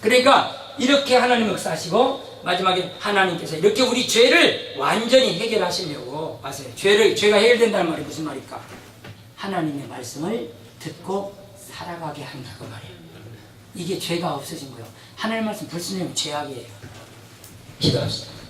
그러니까 이렇게 하나님 역사하시고 마지막에 하나님께서 이렇게 우리 죄를 완전히 해결하시려고 하세요. 죄가 해결된다는 말이 무슨 말일까? 하나님의 말씀을 듣고 살아가게 한다고 말이에요. 이게 죄가 없어진 거예요. 하나님 말씀 불순종은 죄악이에요. 기도합시다.